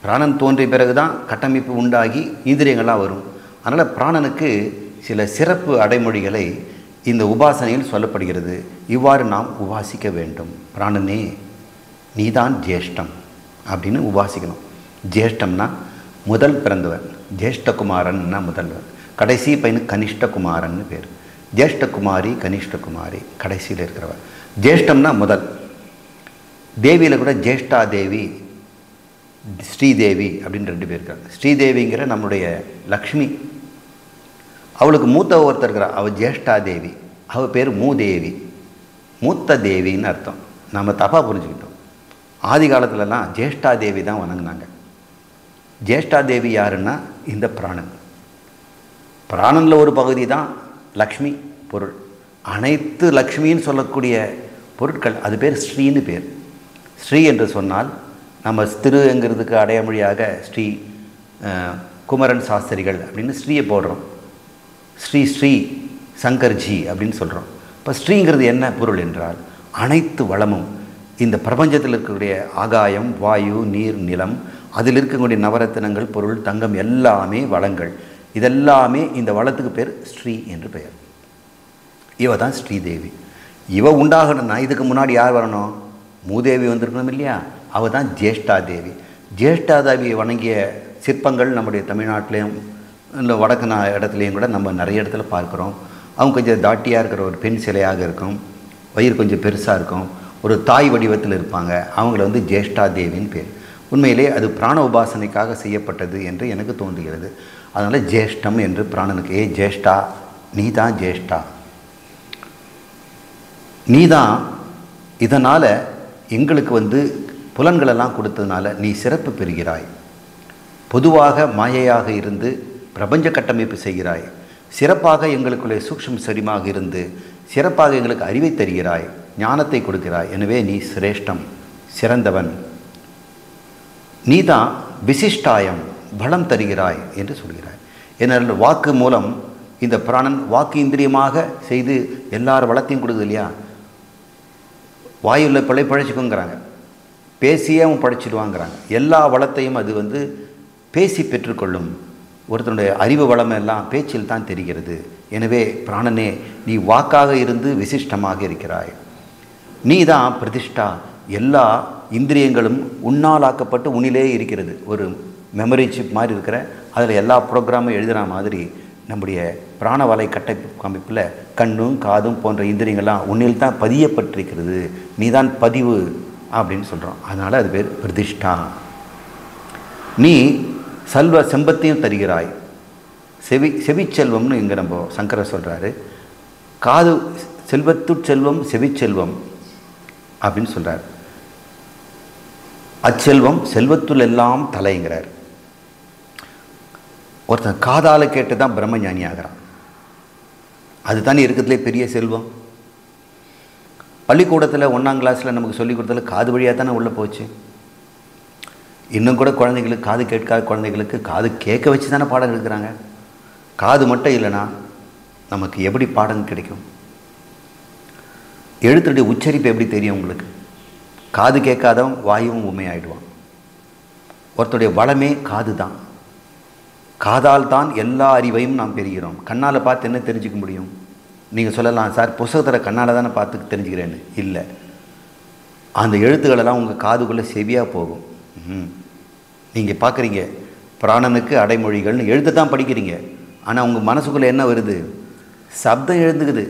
பிராணன் தோன்றிய பிறகு தான் கட்டமைப்பு உண்டாகி இந்திரியங்கள்லாம் வரும். அதனால் பிராணனுக்கு சில சிறப்பு அடைமொழிகளை இந்த உபாசனையில் சொல்லப்படுகிறது. இவ்வாறு நாம் உபாசிக்க வேண்டும். பிராணனே நீதான் ஜேஷ்டம் அப்படின்னு உபாசிக்கணும். ஜேஷ்டம்னா முதல் பிறந்தவன், ஜேஷ்டகுமாரன்னா முதல்வன். கடைசி பையனுக்கு கனிஷ்டகுமாரன்னு பேர். ஜேஷ்டகுமாரி கனிஷ்டகுமாரி கடைசியில் இருக்கிறவன். ஜேஷ்டம்னா முதல். தேவியில் கூட ஜேஷ்டா தேவி, ஸ்ரீதேவி அப்படின்னு 2 பேர் இருக்காங்க. ஸ்ரீதேவிங்கிற நம்முடைய லக்ஷ்மி, அவளுக்கு மூத்த ஒருத்தர் இருக்கிறா, அவள் ஜேஷ்டா தேவி. அவள் பேர் மூதேவி, மூத்த தேவின்னு அர்த்தம். நம்ம தப்பாக புரிஞ்சுக்கிட்டோம். ஆதி காலத்துலலாம் ஜேஷ்டா தேவி தான் வணங்கினாங்க. ஜேஷ்டா தேவி யாருன்னா இந்த பிராணன். பிராணனில் ஒரு பகுதி தான் லக்ஷ்மி பொருள். அனைத்து லக்ஷ்மின்னு சொல்லக்கூடிய பொருட்கள் அது பேர் ஸ்ரீன்னு பேர். ஸ்ரீ என்று சொன்னால் நம்ம திருங்கிறதுக்கு அடையாமொழியாக ஸ்ரீ குமரன் சாஸ்திரிகள் அப்படின்னு ஸ்ரீயை போடுறோம். ஸ்ரீ ஸ்ரீ சங்கர்ஜி அப்படின்னு சொல்கிறோம். இப்போ ஸ்ரீங்கிறது என்ன பொருள் என்றால் அனைத்து வளமும், இந்த பிரபஞ்சத்தில் இருக்கக்கூடிய ஆகாயம், வாயு, நீர், நிலம், அதில் இருக்கக்கூடிய நவரத்தினங்கள், பொருள், தங்கம் எல்லாமே வளங்கள். இதெல்லாமே இந்த வளத்துக்கு பேர் ஸ்ரீ என்று பெயர். இவ தான் ஸ்ரீதேவி. இவ உண்டாகணும்னா இதுக்கு முன்னாடி யார் வரணும்? மூதேவி வந்திருக்கணும் இல்லையா? அவள் தான் ஜேஷ்டா தேவி. ஜேஷ்டா தேவியை வணங்கிய சிற்பங்கள் நம்முடைய தமிழ்நாட்டிலையும் இல்லை வடக்கு இடத்துலையும் கூட நம்ம நிறைய இடத்துல பார்க்குறோம். அவங்க கொஞ்சம் தாட்டியாக இருக்கிற ஒரு பெண் சிலையாக இருக்கும், வயிறு கொஞ்சம் பெருசாக இருக்கும், ஒரு தாய் வடிவத்தில் இருப்பாங்க. அவங்கள ஜேஷ்டா தேவின்னு பேர். உண்மையிலே அது பிராண உபாசனைக்காக செய்யப்பட்டது என்று எனக்கு தோன்றுகிறது. அதனால் ஜேஷ்டம் என்று பிராணனுக்கு, ஏ ஜேஷ்டா, நீ தான் ஜேஷ்டா, நீ தான். இதனால் எங்களுக்கு புலன்களெல்லாம் கொடுத்ததுனால நீ சிறப்பு பெறுகிறாய். பொதுவாக மாயையாக இருந்து பிரபஞ்ச கட்டமைப்பு செய்கிறாய். சிறப்பாக எங்களுக்குள்ளே சூக்ஷ்ம சரீரமாக இருந்து சிறப்பாக எங்களுக்கு அறிவை தருகிறாய், ஞானத்தை கொடுக்கிறாய். எனவே நீ சிரேஷ்டம், சிறந்தவன். நீ தான் விசிஷ்டாயம், பலம் தருகிறாய் என்று சொல்கிறாய். ஏனால் வாக்கு மூலம் இந்த பிராணன் வாக்கு இந்திரியமாக செய்து எல்லார் வளத்தையும் கொடுக்குது இல்லையா? வாயுள்ள பழைச்சிக்கோங்கிறாங்க, பேசியே அவன் படைச்சிடுவாங்கிறாங்க. எல்லா வளத்தையும் அது பேசி பெற்றுக்கொள்ளும். ஒருத்தனுடைய அறிவு வளம் எல்லாம் பேச்சில் தான் தெரிகிறது. எனவே பிராணனே நீ வாக்காக இருந்து விசிஷ்டமாக இருக்கிறாய். நீ தான் பிரதிஷ்டா. எல்லா இந்திரியங்களும் உன்னாலாக்கப்பட்டு உன்னிலே இருக்கிறது. ஒரு மெமரி சிப் மாதிரி இருக்கிற, அதில் எல்லா ப்ரோக்ராமும் எழுதுகிற மாதிரி நம்முடைய பிராணவலை கட்டமைப்பில் கண்ணும் காதும் போன்ற இந்திரியங்கள்லாம் உன்னில் தான் பதியப்பட்டிருக்கிறது. நீ தான் பதிவு அப்படின்னு சொல்கிறோம். அதனால் அது பேர் பிரதிஷ்டா. நீ செம்பத்தையும் தருகிறாய். செவிச்செல்வம்னு இங்கே நம்ம சங்கரர் சொல்கிறாரு. காது செல்வத்துட் செல்வம் செவிச்செல்வம் அப்படின்னு சொல்கிறார். அச்செல்வம் செல்வத்துள் எல்லாம் தலைங்கிறார். ஒருத்தன் காதால கேட்டு தான் பிரம்மஞானி ஆகிறான். அதுதானே இருக்கிறதுலே பெரிய செல்வம். பள்ளிக்கூடத்தில் 1ஆம் கிளாஸில் நமக்கு சொல்லிக் கொடுத்தல காது வழியாக தானே உள்ளே போச்சு. இன்னும் கூட குழந்தைங்களுக்கு, காது கேட்காத குழந்தைகளுக்கு காது கேட்க வச்சு தானே பாடம் எடுக்கிறாங்க. காது மட்டும் இல்லைன்னா நமக்கு எப்படி பாடம் கிடைக்கும்? எழுத்துடைய உச்சரிப்பு எப்படி தெரியும் உங்களுக்கு? காது கேட்காதவன் வாயுவும் உண்மையாயிடுவான். ஒருத்தருடைய வளமே காது தான். காதால் தான் எல்லா அறிவையும் நாம் பெறுகிறோம். கண்ணால் பார்த்து என்ன தெரிஞ்சுக்க முடியும்? நீங்கள் சொல்லலாம், சார் புஸ்தகத்தில் கண்ணால் தானே பார்த்து தெரிஞ்சுக்கிறேன்னு. இல்லை, அந்த எழுத்துக்களெல்லாம் உங்கள் காதுக்குள்ளே செவியாக போகும். நீங்கள் பார்க்குறீங்க, பிராணனுக்கு அடைமொழிகள்னு எழுத்து தான் படிக்கிறீங்க. ஆனால் உங்கள் மனசுக்குள்ளே என்ன வருது? சப்தம் எழுந்துக்குது.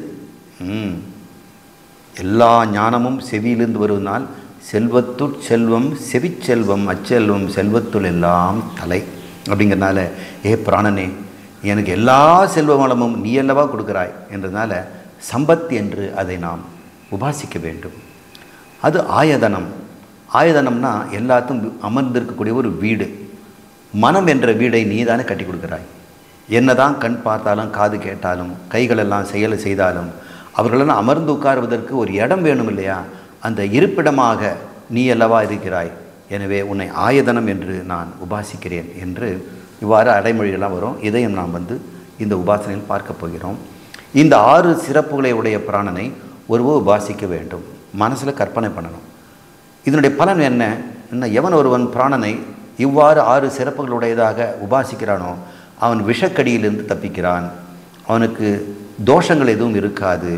எல்லா ஞானமும் செவியிலிருந்து வருவதனால் செல்வத்துட் செல்வம் செவிச்செல்வம் அச்செல்வம் செல்வத்துள் எல்லாம் தலை அப்படிங்கிறதுனால, ஏ பிராணனே, எனக்கு எல்லா செல்வ வளமும் நீ அல்லவா கொடுக்குறாய் என்றதுனால சம்பத் என்று அதை நாம் உபாசிக்க வேண்டும். அது ஆயதனம். ஆயதனம்னா எல்லாத்துக்கும் அமர்ந்திருக்கக்கூடிய ஒரு வீடு. மனம் என்ற வீடை நீ தானே கட்டி கொடுக்குறாய். என்னதான் கண் பார்த்தாலும் காது கேட்டாலும் கைகளெல்லாம் செயலை செய்தாலும் அவர்களெல்லாம் அமர்ந்து உட்காருவதற்கு ஒரு இடம் வேணும் இல்லையா? அந்த இருப்பிடமாக நீ அல்லவா இருக்கிறாய், எனவே உன்னை ஆயதனம் என்று நான் உபாசிக்கிறேன் என்று இவ்வாறு அடைமொழிகள்லாம் வரும். இதையும் நாம் இந்த உபாசனையில் பார்க்க போகிறோம். இந்த 6 சிறப்புகளை உடைய பிராணனை ஒருவர் உபாசிக்க வேண்டும், மனசில் கற்பனை பண்ணணும். இதனுடைய பலன் என்ன? எவன் ஒருவன் பிராணனை இவ்வாறு 6 சிறப்புகளுடையதாக உபாசிக்கிறானோ அவன் விஷக்கடியிலிருந்து தப்பிக்கிறான், அவனுக்கு தோஷங்கள் எதுவும் இருக்காது.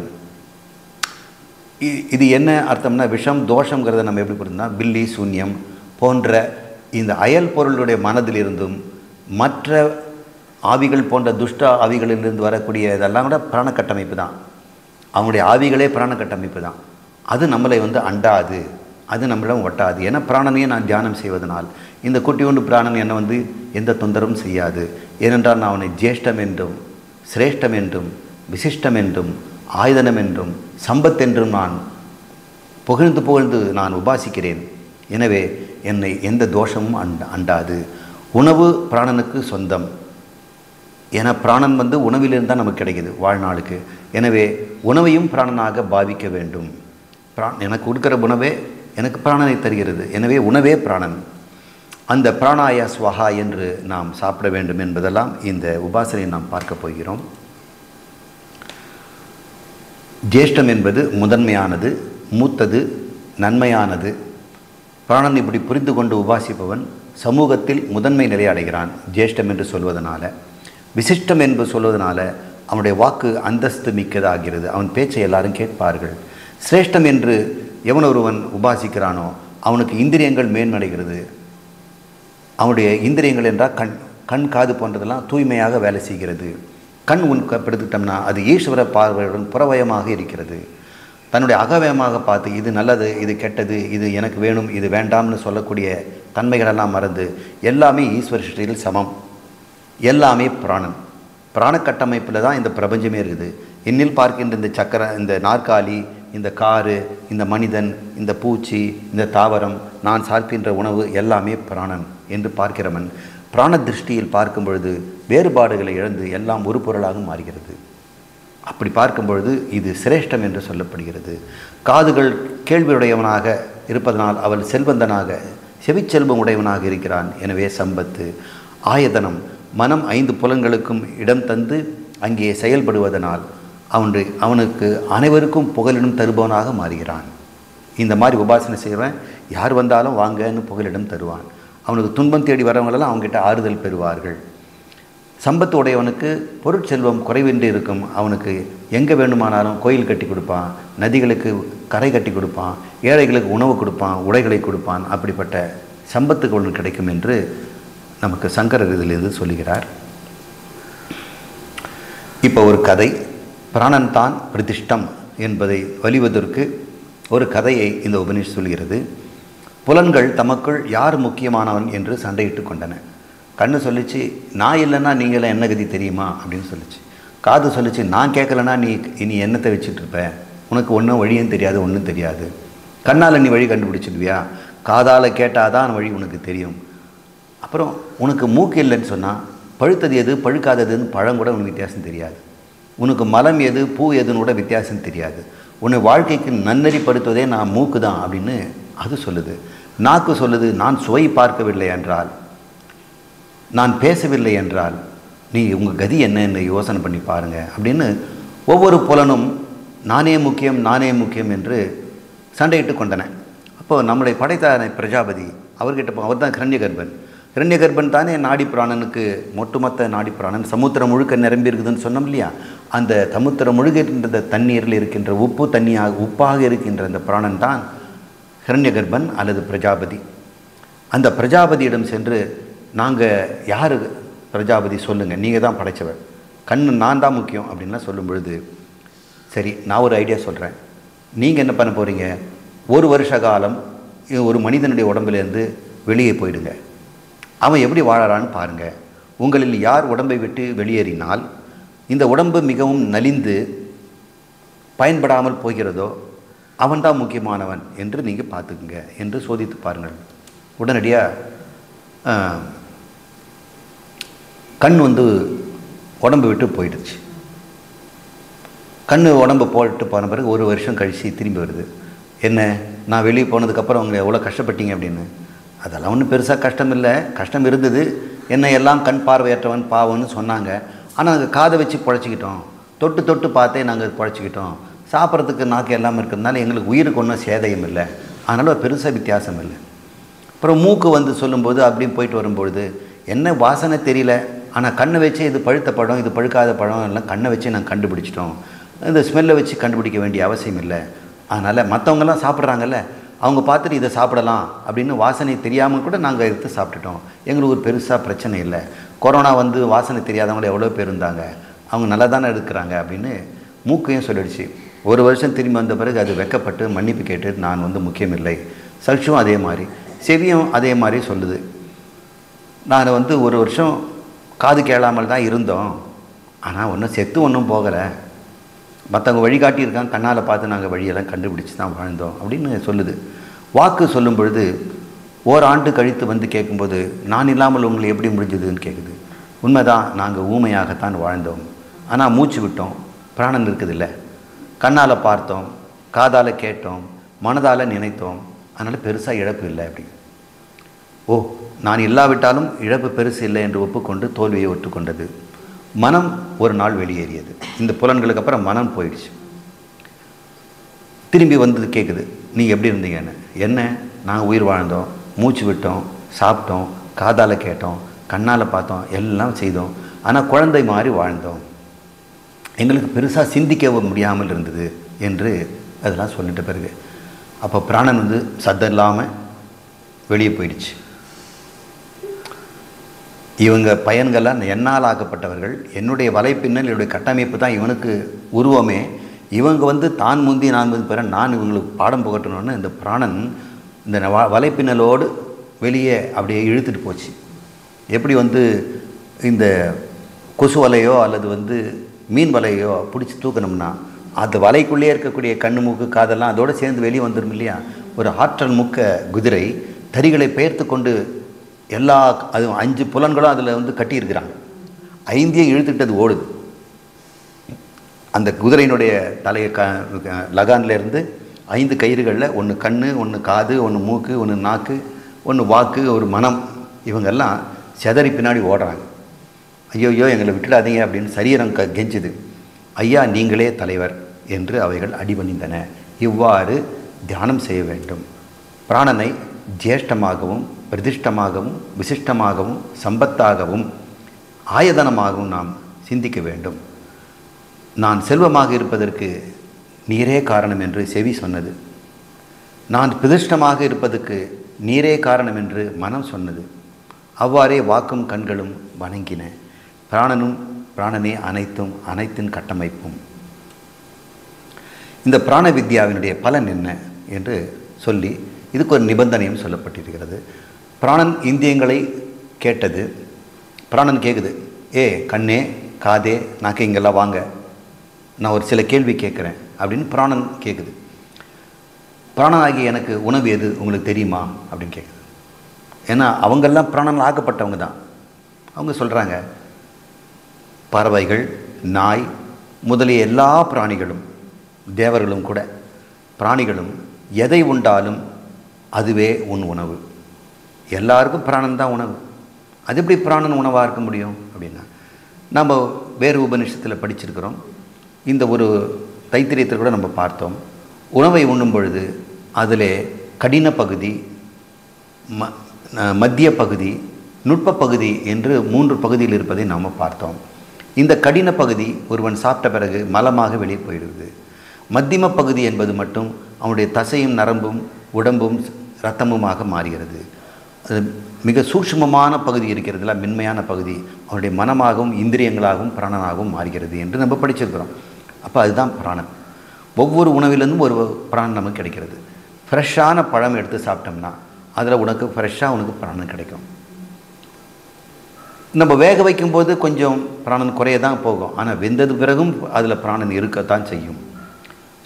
இது என்ன அர்த்தம்னா, விஷம் தோஷங்கிறத நம்ம எப்படி புரிஞ்சுனா, பில்லி சூன்யம் போன்ற இந்த அயல் பொருளுடைய மனதிலிருந்தும் மற்ற ஆவிகள் போன்ற துஷ்ட ஆவிகளிலிருந்து வரக்கூடிய இதெல்லாம் கூட பிராண கட்டமைப்பு தான். அவனுடைய ஆவிகளே பிராண கட்டமைப்பு தான். அது நம்மளை அண்டாது, அது நம்மளிடம் ஒட்டாது. ஏன்னா பிராணனையே நான் தியானம் செய்வதனால் இந்த குட்டி ஒன்று பிராணன் என்னை எந்த தொந்தரவும் செய்யாது. ஏனென்றால் நான் அவனை ஜேஷ்டம் என்றும் சிரேஷ்டம் என்றும் விசிஷ்டம் என்றும் ஆயுதனம் என்றும் சம்பத் என்றும் நான் புகழ்ந்து நான் உபாசிக்கிறேன். எனவே என்னை எந்த தோஷமும் அண்டாது. உணவு பிராணனுக்கு சொந்தம். ஏன்னா பிராணன் உணவிலிருந்து தான் நமக்கு கிடைக்கிது வாழ்நாளுக்கு. எனவே உணவையும் பிராணனாக பாவிக்க வேண்டும். எனக்கு கொடுக்குற உணவே எனக்கு பிராணனை தருகிறது. எனவே உணவே பிராணன். அந்த பிராணாய ஸ்வஹா என்று நாம் சாப்பிட வேண்டும் என்பதெல்லாம் இந்த உபாசனையை நாம் பார்க்க போகிறோம். ஜேஷ்டம் என்பது முதன்மையானது, மூத்தது, நன்மையானது. பிராணன் இப்படி புரிந்து கொண்டு உபாசிப்பவன் சமூகத்தில் முதன்மை நிலை அடைகிறான், ஜேஷ்டம் என்று சொல்வதனால. விசிஷ்டம் என்று சொல்வதனால அவனுடைய வாக்கு அந்தஸ்து மிக்கதாகிறது, அவன் பேச்சை எல்லாரும் கேட்பார்கள். சிரேஷ்டம் என்று எவன் ஒருவன் உபாசிக்கிறானோ அவனுக்கு இந்திரியங்கள் மேன்மடைகிறது. அவனுடைய இந்திரியங்கள் என்றால் கண் காது போன்றதெல்லாம் தூய்மையாக வேலை செய்கிறது. கண் உட்படுத்திட்டோம்னா அது ஈஸ்வர பார்வையுடன் புறவயமாக இருக்கிறது. தன்னுடைய அகவயமாக பார்த்து இது நல்லது, இது கெட்டது, இது எனக்கு வேணும், இது வேண்டாம்னு சொல்லக்கூடிய தன்மைகளெல்லாம் மறந்து எல்லாமே ஈஸ்வர சிருஷ்டியில் சமம், எல்லாமே பிராணன். பிராண கட்டமைப்பில் தான் இந்த பிரபஞ்சமே இருக்குது. என்னில் பார்க்கின்ற இந்த சக்கர, இந்த நாற்காலி, இந்த காரு, இந்த மனிதன், இந்த பூச்சி, இந்த தாவரம், நான் சாப்பிக்கின்ற உணவு எல்லாமே பிராணன் என்று பார்க்கிறவன் பிராண திருஷ்டியில் பார்க்கும் பொழுது வேறுபாடுகளை இழந்து எல்லாம் ஒரு பொருளாக மாறுகிறது. அப்படி பார்க்கும் பொழுது இது சிரேஷ்டம் என்று சொல்லப்படுகிறது. காதுகள் கேள்வியுடையவனாக இருப்பதனால் அவள் செல்வந்தனாக செவிச்செல்வம் உடையவனாக இருக்கிறான், எனவே சம்பத்து. ஆயதனம், மனம் 5 புலன்களுக்கும் இடம் தந்து அங்கே செயல்படுவதனால் அவனுக்கு அனைவருக்கும் புகலிடம் தருபவனாக மாறுகிறான். இந்த மாதிரி உபாசனை செய்கிறவன் யார் வந்தாலும் வாங்கன்னு புகலிடம் தருவான். அவனுக்கு துன்பம் தேடி வரவங்களெல்லாம் அவங்ககிட்ட ஆறுதல் பெறுவார்கள். சம்பத்து உடையவனுக்கு பொருட்செல்வம் குறைவின்றி இருக்கும். அவனுக்கு எங்கே வேண்டுமானாலும் கோயில் கட்டி கொடுப்பான், நதிகளுக்கு கரை கட்டி கொடுப்பான், ஏழைகளுக்கு உணவு கொடுப்பான், உடைகளை கொடுப்பான். அப்படிப்பட்ட சம்பத்துக்கு ஒன்று கிடைக்கும் என்று நமக்கு சங்கரர் இதிலிருந்து சொல்லுகிறார். இப்போ ஒரு கதை, பிராணன் தான் பிரதிஷ்டம் என்பதை வலிவதற்கு ஒரு கதையை இந்த உபநிஷத் சொல்கிறது. புலன்கள் தமக்குள் யார் முக்கியமானவன் என்று சண்டையிட்டு கொண்டன. கண்ணு சொல்லிச்சு, நான் இல்லைன்னா நீங்களாம் என்ன கதி தெரியுமா அப்படின்னு சொல்லிச்சு. காது சொல்லிச்சு, நான் கேட்கலன்னா நீ என்னத்தை வச்சுட்டு இருப்ப, உனக்கு ஒன்றும் வழியும் தெரியாது, ஒன்றும் தெரியாது. கண்ணால் நீ வழி கண்டுபிடிச்சிடுவியா, காதால் கேட்டாதான் வழி உனக்கு தெரியும். அப்புறம் உனக்கு மூக்கு இல்லைன்னு சொன்னால் பழுத்தது எது பழுக்காததுன்னு பழம் கூட உனக்கு வித்தியாசம் தெரியாது. உனக்கு மலம் எது பூ எதுன்னு கூட வித்தியாசம் தெரியாது. உன்னை வாழ்க்கைக்கு நன்னறிப்படுத்துவதே நான் மூக்கு தான் அப்படின்னு அது சொல்லுது. நாக்கு சொல்லுது, நான் சுவை பார்க்கவில்லை என்றால், நான் பேசவில்லை என்றால் நீ உங்கள் கதி என்னன்னு யோசனை பண்ணி பாருங்கள் அப்படின்னு ஒவ்வொரு புலனும் நானே முக்கியம் நானே முக்கியம் என்று சண்டையிட்டு கொண்டன. அப்போது நம்மளை படைத்த பிரஜாபதி அவர்கிட்ட அவர் தான் கிரண்யகர்பன். கிரண்யகர்பன் தானே நாடி பிராணனுக்கு ஒட்டுமொத்த நாடி பிராணன். சமுத்திரம் முழுக்க நிரம்பி இருக்குதுன்னு சொன்னோம் இல்லையா? அந்த சமுத்திரம் முழுகின்ற தண்ணீரில் இருக்கின்ற உப்பாக இருக்கின்ற அந்த பிராணன் தான் கிரண்யகர்பன் அல்லது பிரஜாபதி. அந்த பிரஜாபதியிடம் சென்று, நாங்கள் யார் பிரஜாபதி சொல்லுங்கள், நீங்கள் தான் படைத்தவர், கண்ணு நான் தான் முக்கியம் அப்படின்லாம் சொல்லும் பொழுது, சரி நான் ஒரு ஐடியா சொல்கிறேன், நீங்கள் என்ன பண்ண போகிறீங்க, 1 வருஷ காலம் ஒரு மனிதனுடைய உடம்புலேருந்து வெளியே போயிடுங்க, அவன் எப்படி வாழறான்னு பாருங்கள். உங்களில் யார் உடம்பை விட்டு வெளியேறினால் இந்த உடம்பு மிகவும் நலிந்து பயன்படாமல் போகிறதோ அவன்தான் முக்கியமானவன் என்று நீங்கள் பார்த்துக்குங்க என்று சோதித்து பாருங்கள். உடனடியாக கண் உடம்பு விட்டு போயிடுச்சு. கண் உடம்பு போட்டு போன பிறகு 1 வருஷம் கழித்து திரும்பி வருது. என்ன நான் வெளியே போனதுக்கப்புறம் அவங்க எவ்வளோ கஷ்டப்பட்டீங்க அப்படின்னு. அதெல்லாம் ஒன்றும் பெருசாக கஷ்டம் இல்லை, கஷ்டம் இருந்தது, என்ன எல்லாம் கண் பார்வையற்றவன் பாவம்னு சொன்னாங்க. ஆனால் நாங்கள் காதை வச்சு பொழைச்சிக்கிட்டோம், தொட்டு தொட்டு பார்த்தே நாங்கள் பொழைச்சிக்கிட்டோம், சாப்பிட்றதுக்கு நாக்கு எல்லாம் இருக்கிறதுனால எங்களுக்கு உயிருக்கு ஒன்றும் சேதையும் இல்லை, அதனால் பெருசாக வித்தியாசம் இல்லை. அப்புறம் மூக்கு வந்து சொல்லும்போது அப்படியும் போயிட்டு வரும்பொழுது என்ன வாசனை தெரியல, ஆனால் கண்ணை வச்சு இது பழுத்த பழம் இது பழுக்காத பழம் எல்லாம் கண்ணை வச்சு நாங்கள் கண்டுபிடிச்சிட்டோம், இந்த ஸ்மெல்லை வச்சு கண்டுபிடிக்க வேண்டிய அவசியம் இல்லை. அதனால் மற்றவங்கெல்லாம் சாப்பிட்றாங்கல்ல, அவங்க பார்த்துட்டு இதை சாப்பிடலாம் அப்படின்னு வாசனை தெரியாமல் கூட நாங்கள் எடுத்து சாப்பிட்டுட்டோம், எங்களுக்கு ஒரு பெருசாக பிரச்சனை இல்லை. கொரோனா வந்து வாசனை தெரியாதவங்கள எவ்வளோ பேர் இருந்தாங்க, அவங்க நல்லா தானே இருக்கிறாங்க அப்படின்னு மூக்கையும் சொல்லிடுச்சு. ஒரு வருஷம் திரும்பி வந்த பிறகு அது வெக்கப்பட்டு மன்னிப்பு கேட்டு நான் வந்து முக்கியமில்லை. சர்ச்சும் அதே மாதிரி, செவியும் அதே மாதிரி சொல்லுது. நான் வந்து ஒரு வருஷம் காது கேளாமல் தான் இருந்தோம், ஆனால் ஒன்றும் செத்து ஒன்றும் போகலை, மற்றவங்க வழிகாட்டியிருக்காங்க, கண்ணால் பார்த்து நாங்கள் வழியெல்லாம் கண்டுபிடிச்சி தான் வாழ்ந்தோம் அப்படின்னு சொல்லுது. வாக்கு சொல்லும் பொழுது ஓராண்டு கழித்து வந்து கேட்கும்போது நான் இல்லாமல் உங்களை எப்படி முடிஞ்சதுன்னு கேட்குது. உண்மைதான், நாங்கள் ஊமையாகத்தான் வாழ்ந்தோம், ஆனால் மூச்சு விட்டோம், பிராணன் இருக்குதில்ல, கண்ணால் பார்த்தோம், காதால் கேட்டோம், மனதால் நினைத்தோம், அதனால் பெருசாக இழப்பு இல்லை அப்படி. ஓ, நான் இல்லாவிட்டாலும் இழப்பு பெருசு இல்லை என்று ஒப்புக்கொண்டு தோல்வியை ஒற்றுக்கொண்டது. மனம் ஒரு நாள் வெளியேறியது. இந்த புலன்களுக்கு அப்புறம் மனம் போயிடுச்சு. திரும்பி வந்து கேட்குது, நீங்கள் எப்படி இருந்தீங்கன்னு. என்ன, நாங்கள் உயிர் வாழ்ந்தோம், மூச்சு விட்டோம், சாப்பிட்டோம், காதால் கேட்டோம், கண்ணால் பார்த்தோம், எல்லாம் செய்தோம், ஆனால் குழந்தை மாதிரி வாழ்ந்தோம், எங்களுக்கு பெருசாக சிந்திக்க முடியாமல் இருந்தது என்று அதெல்லாம் சொல்லிட்ட பிறகு அப்போ பிராணன் வந்து சத்தம் இல்லாமல் வெளியே போயிடுச்சு. இவங்க பயன்கள்லாம் என்னால் ஆக்கப்பட்டவர்கள், என்னுடைய வலைப்பின்னல் என்னுடைய கட்டமைப்பு தான் இவனுக்கு உருவமே, இவங்க வந்து தான் முந்தி நான் முந்தி பிற நான் இவங்களுக்கு பாடம் புகட்டணும்னு இந்த பிராணன் இந்த வலைப்பின்னலோடு வெளியே அப்படியே இழுத்துட்டு போச்சு. எப்படி வந்து இந்த கொசு வலையோ அல்லது வந்து மீன் வலையோ பிடிச்சி தூக்கணும்னா அந்த வலைக்குள்ளே இருக்கக்கூடிய கண்ணு மூக்கு காதெல்லாம் அதோடு சேர்ந்து வெளியே வந்துடும் இல்லையா. ஒரு ஆற்றல் முக்க குதிரை தறிகளை பெயர்த்து கொண்டு எல்லா அது 5 புலன்களும் அதில் வந்து கட்டியிருக்கிறாங்க, 5ஐயும் இழுத்துக்கிட்டு அது ஓடுது. அந்த குதிரையினுடைய தலையை லகான்லேருந்து 5 கயிறுகளில் ஒன்று கண், ஒன்று காது, ஒன்று மூக்கு, ஒன்று நாக்கு, ஒன்று வாக்கு, ஒரு மனம், இவங்கெல்லாம் செதறி பின்னாடி ஓடுறாங்க. ஐயோயோ எங்களை விட்டுடாதீங்க அப்படின்னு சரீரம் கெஞ்சுது. ஐயா நீங்களே தலைவர் என்று அவைகள் அடிபணிந்தன. இவ்வாறு தியானம் செய்ய வேண்டும். பிராணனை ஜேஷ்டமாகவும் பிரதிஷ்டமாகவும் விசிஷ்டமாகவும் சம்பத்தாகவும் ஆயதனமாகவும் நாம் சிந்திக்க வேண்டும். நான் செல்வமாக இருப்பதற்கு நீரே காரணம் என்று செவி சொன்னது, நான் பிரதிஷ்டமாக இருப்பதற்கு நீரே காரணம் என்று மனம் சொன்னது. அவ்வாறே வாக்கும் கண்களும் வணங்கின. பிராணனும் பிராணனே அனைத்தும், அனைத்தின் கட்டமைப்பும். இந்த பிராண வித்யாவினுடைய பலன் என்ன என்று சொல்லி இதுக்கு ஒரு நிபந்தனையும் சொல்லப்பட்டிருக்கிறது. பிராணன் இந்திரியங்களை கேட்டது. பிராணன் கேட்குது, ஏ கண்ணே காதே நாக்கு இங்கெல்லாம் வாங்க, நான் ஒரு சில கேள்வி கேட்குறேன் அப்படின்னு பிராணன் கேட்குது. பிராணனாகி எனக்கு உணவு எது உங்களுக்கு தெரியுமா அப்படின்னு கேட்குது. ஏன்னா அவங்கெல்லாம் பிராணன் ஆக்கப்பட்டவங்க தான். அவங்க சொல்கிறாங்க, பறவைகள், நாய் முதலிய எல்லா பிராணிகளும், தேவர்களும் கூட, பிராணிகளும் எதை உண்டாலும் அதுவே உன் உணவு. எல்லாருக்கும் பிராணன் தான் உணவு. அது எப்படி பிராணன் உணவாக இருக்க முடியும் அப்படின்னா, நம்ம வேறு உபநிஷத்தில் படிச்சிருக்கிறோம். இந்த ஒரு தைத்திரியத்தை கூட நம்ம பார்த்தோம். உணவை உண்ணும் பொழுது அதிலே கடின பகுதி, மத்திய பகுதி, நுட்ப பகுதி என்று 3 பகுதியில் இருப்பதை நாம் பார்த்தோம். இந்த கடின பகுதி ஒருவன் சாப்பிட்ட பிறகு மலமாக வெளியே போயிடுது. மத்தியம பகுதி என்பது மட்டும் அவனுடைய தசையும் நரம்பும் உடம்பும் இரத்தமுமாக மாறுகிறது. அது மிக சூட்சுமமான பகுதி இருக்கிறதுல, மென்மையான பகுதி அவனுடைய மனமாகவும் இந்திரியங்களாகவும் பிராணனாகவும் மாறுகிறது என்று நம்ம படிச்சிருக்கிறோம். அப்போ அதுதான் பிராணன். ஒவ்வொரு உணவிலிருந்தும் ஒரு பிராணன் நமக்கு கிடைக்கிறது. ஃப்ரெஷ்ஷான பழம் எடுத்து சாப்பிட்டோம்னா அதில் உனக்கு ஃப்ரெஷ்ஷாக உனக்கு பிராணன் கிடைக்கும். நம்ம வேக வைக்கும்போது கொஞ்சம் பிராணன் குறைய தான் போகும், ஆனால் வெந்தது பிறகும் அதில் பிராணன் இருக்கத்தான் செய்யும்.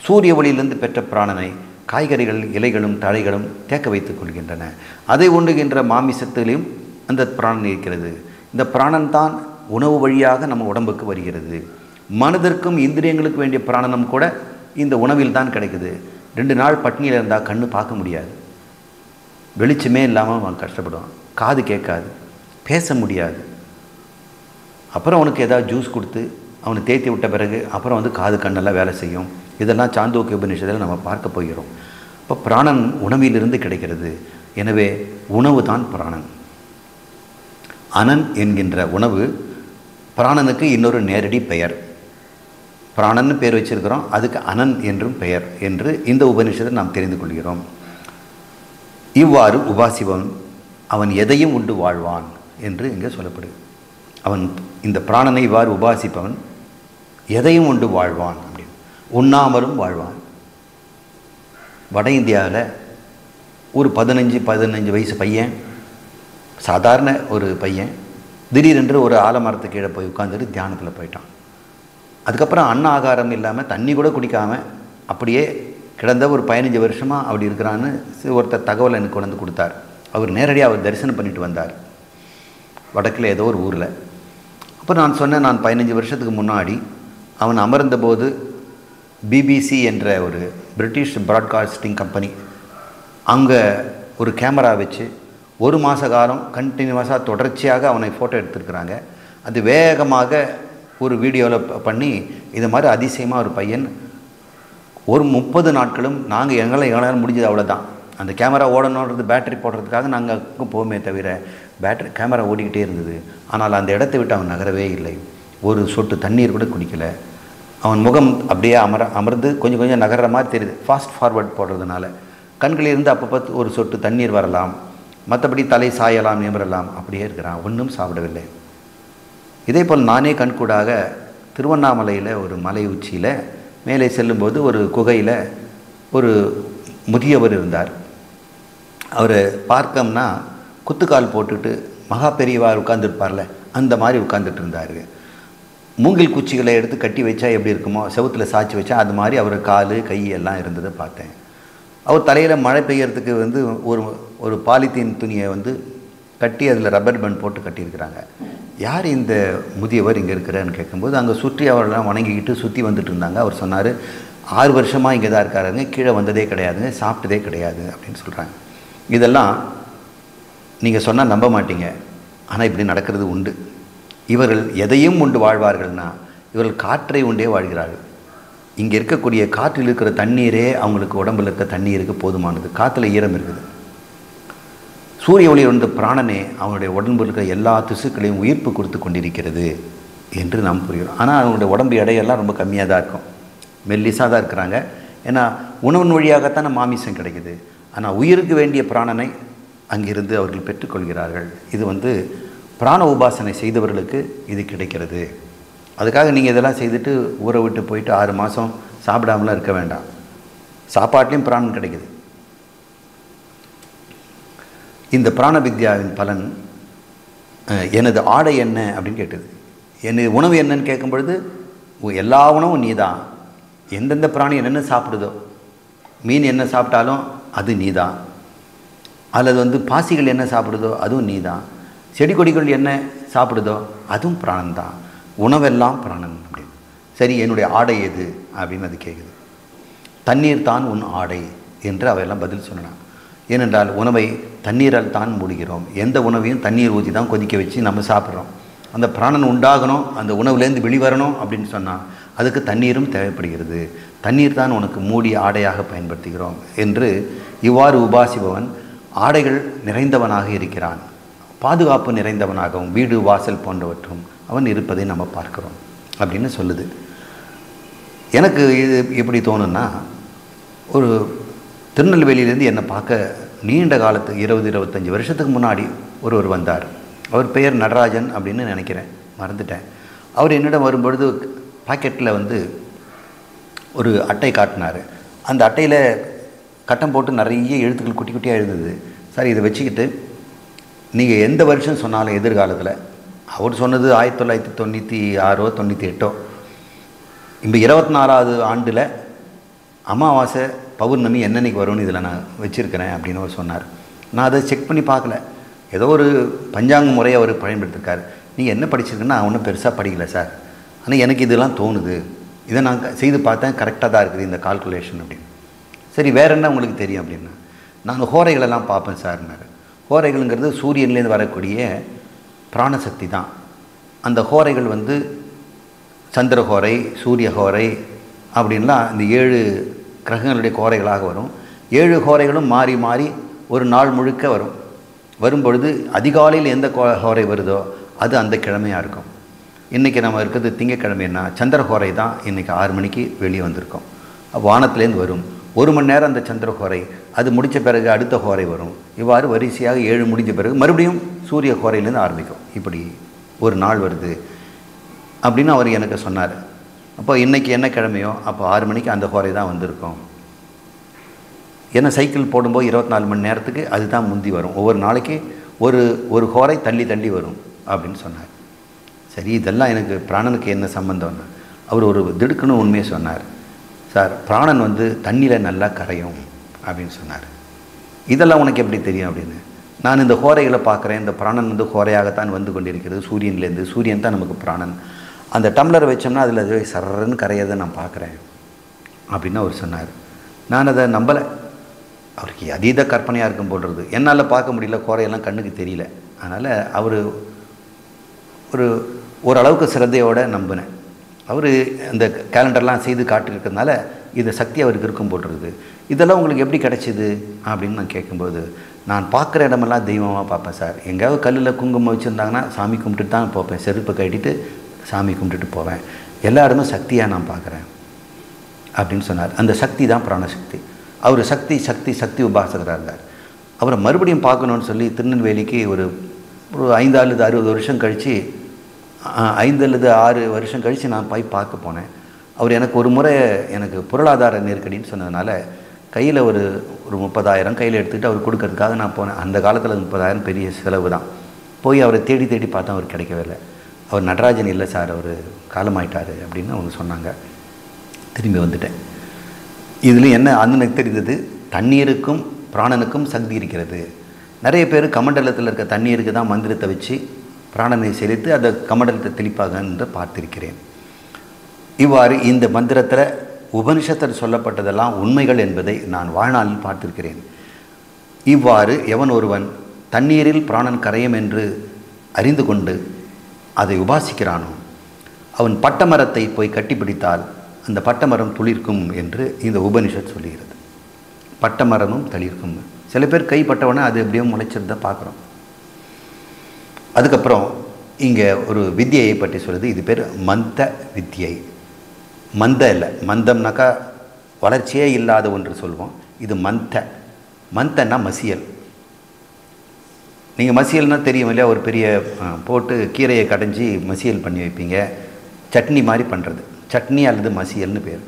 சூரிய ஒளியிலிருந்து பெற்ற பிராணனை காய்கறிகள், இலைகளும் தழைகளும் தேக்க வைத்துக் கொள்கின்றன. அதை உண்ணுகின்ற மாமிசத்திலையும் அந்த பிராணன் இருக்கிறது. இந்த பிராணன் தான் உணவு வழியாக நம்ம உடம்புக்கு வருகிறது. மனதிற்கும் இந்திரியங்களுக்கு வேண்டிய பிராணனும் கூட இந்த உணவில் தான் கிடைக்குது. 2 நாள் பட்னியில் இருந்தால் கண்ணு பார்க்க முடியாது, வெளிச்சமே இல்லாமல் அவன் கஷ்டப்படுவான், காது கேட்காது, பேச முடியாது. அப்புறம் அவனுக்கு ஏதாவது ஜூஸ் கொடுத்து அவனை தேய்த்தி விட்ட பிறகு அப்புறம் வந்து காது கண்ணெல்லாம் வேலை செய்யும். இதெல்லாம் சாந்தோக்கிய உபநிஷத்தில் நம்ம பார்க்க போகிறோம். இப்போ பிராணன் உணவிலிருந்து கிடைக்கிறது. எனவே உணவு தான் பிராணன். அனன் என்கின்ற உணவு பிராணனுக்கு இன்னொரு நேரடி பெயர். பிராணன்னு பேர் வச்சிருக்கிறோம், அதுக்கு அனன் என்றும் பெயர் என்று இந்த உபநிஷத்தை நாம் தெரிந்து கொள்கிறோம். இவ்வாறு உபாசிபவன் அவன் எதையும் உண்டு வாழ்வான் என்று இங்கே சொல்லப்படுது. அவன் இந்த பிராணனை இவ்வாறு உபாசிப்பவன் எதையும் உண்டு வாழ்வான் அப்படின்னு, உண்ணாமலும் வாழ்வான். வட இந்தியாவில் ஒரு 15 வயசு பையன், சாதாரண ஒரு பையன், திடீரென்று ஒரு ஆலமரத்து கீழே போய் உட்காந்துட்டு தியானத்தில் போயிட்டான். அதுக்கப்புறம் அன்ன ஆகாரம் இல்லாமல் தண்ணி கூட குடிக்காமல் அப்படியே கிடந்த ஒரு 15 வருஷமாக அப்படி இருக்கிறான்னு ஒருத்தர் தகவல் எனக்கு கொண்டு வந்து கொடுத்தார். அவர் நேரடியாக அவர் தரிசனம் பண்ணிட்டு வந்தார், வடக்கில் ஏதோ ஒரு ஊரில். அப்போ நான் சொன்னேன், நான் 15 வருஷத்துக்கு முன்னாடி அவன் அமர்ந்தபோது பிபிசி என்ற ஒரு பிரிட்டிஷ் ப்ராட்காஸ்டிங் கம்பெனி அங்கே ஒரு கேமரா வச்சு 1 மாத காலம் கண்டினியூஸாக தொடர்ச்சியாக அவனை ஃபோட்டோ எடுத்துருக்குறாங்க. அது வேகமாக ஒரு வீடியோவில் பண்ணி இது மாதிரி அதிசயமாக ஒரு பையன் ஒரு 30 நாட்களும் நாங்கள் எங்களால் முடிஞ்சது அவ்வளோதான். அந்த கேமரா ஓடணுன்றது பேட்டரி போடுறதுக்காக நாங்கள் அங்கே போவோமே தவிர பேட்டரி கேமரா ஓடிக்கிட்டே இருந்தது. ஆனால் அந்த இடத்தை விட்டு அவன் நகரவே இல்லை, ஒரு சொட்டு தண்ணீர் கூட குடிக்கலை. அவன் முகம் அப்படியே அமர்ந்து கொஞ்சம் கொஞ்சம் நகர்ற மாதிரி தெரியுது, ஃபாஸ்ட் ஃபார்வர்ட் போடுறதுனால. கண்களிலிருந்து அப்பப்போ ஒரு சொட்டு தண்ணீர் வரலாம், மற்றபடி தலை சாயலாம், நிமிரலாம், அப்படியே இருக்கிறான், ஒன்றும் சாப்பிடவில்லை. இதே போல் நானே கண்கூடாக திருவண்ணாமலையில் ஒரு மலை உச்சியில் மேலே செல்லும்போது ஒரு குகையில் ஒரு முதியவர் இருந்தார். அவர் பார்க்கம்னா குத்துக்கால் போட்டுட்டு மகா பெரியவார் உட்கார்ந்துருப்பார்ல, அந்த மாதிரி உட்கார்ந்துட்டு இருந்தார். மூங்கில் குச்சிகளை எடுத்து கட்டி வச்சா எப்படி இருக்குமோ, செவுத்தில் சாய்ச்சி வச்சா அது மாதிரி அவர் கால் கை எல்லாம் இருந்ததை பார்த்தேன். அவர் தலையில் மழை பெய்யறதுக்கு வந்து ஒரு பாலித்தீன் துணியை வந்து கட்டி அதில் ரப்பர் பேண்ட் போட்டு கட்டியிருக்கிறாங்க. யார் இந்த முதியவர் இங்கே இருக்கிறான்னு கேட்கும்போது அங்கே சுற்றி அவரெல்லாம் வணங்கிக்கிட்டு சுற்றி வந்துட்டு இருந்தாங்க. அவர் சொன்னார், 6 வருஷமாக இங்கே தான் இருக்காருங்க, கீழே வந்ததே கிடையாதுங்க, சாப்பிட்டதே கிடையாது அப்படின்னு சொல்கிறாங்க. இதெல்லாம் நீங்கள் சொன்னால் நம்ப மாட்டீங்க, ஆனால் இப்படி நடக்கிறது உண்டு. இவர்கள் எதையும் உண்டு வாழ்வார்கள்னா இவர்கள் காற்றை உண்டே வாழ்கிறார்கள். இங்கே இருக்கக்கூடிய காற்றில் இருக்கிற தண்ணீரே அவங்களுக்கு உடம்பில் இருக்க தண்ணீருக்கு போதுமானது, காற்றுல ஈரம் இருக்குது. சூரிய ஒளி வந்து பிராணனே அவனுடைய உடம்பில் இருக்கிற எல்லா திசுக்களையும் உயிர்ப்பு கொடுத்து கொண்டிருக்கிறது என்று நாம் புரிகிறோம். ஆனால் அவங்களுடைய உடம்பு எடையெல்லாம் ரொம்ப கம்மியாக தான் இருக்கும், மெல்லிசாக தான் இருக்கிறாங்க. ஏன்னா உணவின் வழியாகத்தான் மாமிசம் கிடைக்குது. ஆனால் உயிருக்கு வேண்டிய பிராணனை அங்கிருந்து அவர்கள் பெற்றுக்கொள்கிறார்கள். இது வந்து பிராண உபாசனை செய்தவர்களுக்கு இது கிடைக்கிறது. அதுக்காக நீங்கள் இதெல்லாம் செய்துட்டு ஊரை விட்டு போயிட்டு 6 மாதம் சாப்பிடாமலாம் இருக்க வேண்டாம். சாப்பாட்லேயும் பிராணம் கிடைக்குது. இந்த பிராண வித்யாவின் பலன், எனது ஆடை என்ன அப்படின்னு கேட்டது. எனது உணவு என்னன்னு கேட்கும் பொழுது எல்லா உணவும் நீ தான். எந்தெந்த பிராணி என்னென்ன சாப்பிடுதோ, மீன் என்ன சாப்பிட்டாலும் அது நீ தான். அல்லது வந்து பாசிகள் என்ன சாப்பிடுதோ அதுவும் நீ தான். செடி கொடிகள் என்ன சாப்பிடுதோ அதுவும் பிராணன் தான். உணவெல்லாம் பிராணன் அப்படின்னு. சரி, என்னுடைய ஆடை எது அப்படின்னு அது கேட்குது. தண்ணீர் தான் உன் ஆடை என்று அவையெல்லாம் பதில் சொன்னான். ஏனென்றால் உணவை தண்ணீரால் தான் மூடுகிறோம். எந்த உணவையும் தண்ணீர் ஊற்றி தான் கொதிக்க வச்சு நம்ம சாப்பிட்றோம். அந்த பிராணன் உண்டாகணும், அந்த உணவுலேருந்து வெளிவரணும் அப்படின்னு சொன்னால் அதுக்கு தண்ணீரும் தேவைப்படுகிறது. தண்ணீர் தான் உனக்கு மூடி ஆடையாக பயன்படுத்துகிறோம் என்று இவ்வாறு உபாசிபவன் ஆடைகள் நிறைந்தவனாக இருக்கிறான், பாதுகாப்பு நிறைந்தவனாகவும் வீடு வாசல் போன்றவற்றும் அவன் இருப்பதை நம்ம பார்க்குறோம் அப்படின்னு சொல்லுது. எனக்கு இது எப்படி தோணுன்னா, ஒரு திருநெல்வேலியிலேருந்து என்னை பார்க்க நீண்ட காலத்து 20-25 வருஷத்துக்கு முன்னாடி ஒருவர் வந்தார். அவர் பெயர் நடராஜன் அப்படின்னு நினைக்கிறேன், மறந்துட்டேன். அவர் என்னிடம் வரும்பொழுது பாக்கெட்டில் வந்து ஒரு அட்டை காட்டினார். அந்த அட்டையில் கட்டம் போட்டு நிறைய எழுத்துக்கள் குட்டி குட்டியாக எழுதுது. சார், இதை வச்சுக்கிட்டு நீங்கள் எந்த வருஷம் சொன்னாலும் எதிர்காலத்தில், அவர் சொன்னது 1996 98, இப்போ 24வது ஆண்டில் அமாவாசை பௌர்ணமி என்னன்னைக்கு வரும்னு இதில் நான் வச்சுருக்கிறேன் அப்படின்னு அவர் சொன்னார். நான் அதை செக் பண்ணி பார்க்கல, ஏதோ ஒரு பஞ்சாங்க முறையை அவர் பயன்படுத்திருக்கார். நீங்கள் என்ன படிச்சிருக்குன்னா, நான் ஒன்றும் பெருசாக படிக்கலை சார், ஆனால் எனக்கு இதெல்லாம் தோணுது, இதை நான் செய்து பார்த்தேன், கரெக்டாக தான் இருக்குது இந்த கால்குலேஷன் அப்படின்னு. சரி வேறு என்ன உங்களுக்கு தெரியும் அப்படின்னா, நான் ஹோரைகளெல்லாம் பார்ப்பேன் சார்னார். ஹோரைகள்ங்கிறது சூரியன்லேருந்து வரக்கூடிய பிராணசக்தி தான். அந்த ஹோரைகள் வந்து சந்திரஹோரை, சூரிய ஹோரை அப்படின்லாம் இந்த 7 கிரகங்களுடைய ஹோரைகளாக வரும். 7 ஹோரைகளும் மாறி மாறி ஒரு நாள் முழுக்க வரும். வரும்பொழுது அதிகாலையில் எந்த ஹோரை வருதோ அது அந்த கிழமையாக இருக்கும். இன்றைக்கி நம்ம இருக்கிறது திங்கக்கிழமைன்னா சந்திரஹோரை தான் இன்றைக்கி 6 மணிக்கு வெளியே வந்திருக்கோம். வானத்துலேருந்து வரும். 1 மணி நேரம் அந்த சந்திரஹோரை, அது முடித்த பிறகு அடுத்த ஹோரை வரும். இவ்வாறு வரிசையாக 7 முடிஞ்ச பிறகு மறுபடியும் சூரிய ஹோரையிலேருந்து ஆரம்பிக்கும். இப்படி ஒரு நாள் வருது அப்படின்னு அவர் எனக்கு சொன்னார். அப்போ இன்றைக்கி என்ன கிழமையோ அப்போ 6 மணிக்கு அந்த ஹோரை தான் வந்திருக்கும். ஏன்னா சைக்கிள் போடும்போது 24 மணி நேரத்துக்கு அதுதான் முந்தி வரும். ஒவ்வொரு நாளைக்கு ஒரு ஹோரை தள்ளி தள்ளி வரும் அப்படின்னு சொன்னார். சரி, இதெல்லாம் எனக்கு பிராணனுக்கு என்ன சம்பந்தம்னு அவர் ஒரு திடுக்குன்னு உண்மையை சொன்னார். சார், பிராணன் வந்து தண்ணியில் நல்லா கரையும் அப்படின்னு சொன்னார். இதெல்லாம் உனக்கு எப்படி தெரியும் அப்படின்னு. நான் இந்த ஹோரைகளை பார்க்குறேன். இந்த பிராணன் வந்து ஹோரையாகத்தான் வந்து கொண்டிருக்கிறது சூரியன்லேருந்து. சூரியன் தான் நமக்கு பிராணன். அந்த டம்ளரை வச்சோம்னா அதில் சரன்னு கரையதை நான் பார்க்குறேன் அப்படின்னு அவர் சொன்னார். நான் அதை நம்பலை. அவருக்கு அதீத கற்பனையாக இருக்கும் போடுறது. என்னால் பார்க்க முடியல, ஹோரையெல்லாம் கண்ணுக்கு தெரியல. அதனால் அவர் ஓரளவுக்கு சிரத்தையோடு நம்பினேன். அவர் அந்த கேலண்டர்லாம் செய்து காட்டியிருக்கிறதுனால இந்த சக்தி அவருக்கு இருக்கும் போட்டுருது. இதெல்லாம் உங்களுக்கு எப்படி கிடச்சிது அப்படின்னு நான் கேட்கும்போது, நான் பார்க்குற இடமெல்லாம் தெய்வமாக பார்ப்பேன் சார். எங்கேயாவது கல்லில் குங்குமம் வச்சுருந்தாங்கன்னா சாமி கும்பிட்டுட்டு தான் போப்பேன். செருப்பை கட்டிட்டு சாமி கும்பிட்டுட்டு போவேன். எல்லா இடமும் சக்தியாக நான் பார்க்குறேன் அப்படின்னு சொன்னார். அந்த சக்தி தான் பிராணசக்தி. அவர் சக்தி சக்தி சக்தி உபாசகராக இருந்தார். அவரை மறுபடியும் பார்க்கணுன்னு சொல்லி திருநெல்வேலிக்கு ஒரு 5 அல்லது 60 வருஷம் கழித்து 5 அல்லது 6 வருஷம் கழித்து நான் போய் பார்க்க போனேன். அவர் எனக்கு ஒரு முறை எனக்கு பொருளாதார நெருக்கடின்னு சொன்னதுனால கையில் ஒரு 30,000 கையில் எடுத்துக்கிட்டு அவர் கொடுக்கறதுக்காக நான் போனேன். அந்த காலத்தில் 30,000 பெரிய செலவு தான். போய் அவரை தேடி தேடி பார்த்தா அவர் கிடைக்கவே இல்லை. அவர் நடராஜன் இல்லை சார், அவர் காலமாயிட்டார் அப்படின்னு அவங்க சொன்னாங்க. திரும்பி வந்துட்டேன். இதில் என்ன அண்ணனுக்கு தெரிந்தது, தண்ணீருக்கும் பிராணனுக்கும் சக்தி இருக்கிறது. நிறைய பேர் கமண்டலத்தில் இருக்க தண்ணீருக்கு தான் மந்திரத்தை வச்சு பிராணனை செலுத்தி அந்த கமண்டலத்தை தெளிப்பாக என்று பார்த்திருக்கிறேன். இவ்வாறு இந்த மந்திரத்தில் உபனிஷத்தில் சொல்லப்பட்டதெல்லாம் உண்மைகள் என்பதை நான் வாழ்நாளில் பார்த்திருக்கிறேன். இவ்வாறு எவன் ஒருவன் தண்ணீரில் பிராணன் கரையும் என்று அறிந்து கொண்டு அதை உபாசிக்கிறானோ அவன் பட்டமரத்தை போய் கட்டிப்பிடித்தால் அந்த பட்டமரம் துளிர்க்கும் என்று இந்த உபனிஷத் சொல்லுகிறது. பட்டமரமும் தளிர்க்கும். சில பேர் கைப்பட்டவனே அது எப்படியும் முளைச்சிருந்தா பார்க்குறோம். அதுக்கப்புறம் இங்கே ஒரு வித்தியை பற்றி சொல்லுது. இது பேர் மந்த வித்தியை. மந்த இல்லை, மந்தம்னாக்கா வளர்ச்சியே இல்லாத ஒன்று சொல்லுவோம். இது மந்தன்னா மசியல். நீங்கள் மசியல்னால் தெரியும் இல்லையா, ஒரு பெரிய போட்டு கீரையை கடைஞ்சி மசியல் பண்ணி வைப்பீங்க. சட்னி மாதிரி பண்ணுறது சட்னி அல்லது மசியல்னு பேர்.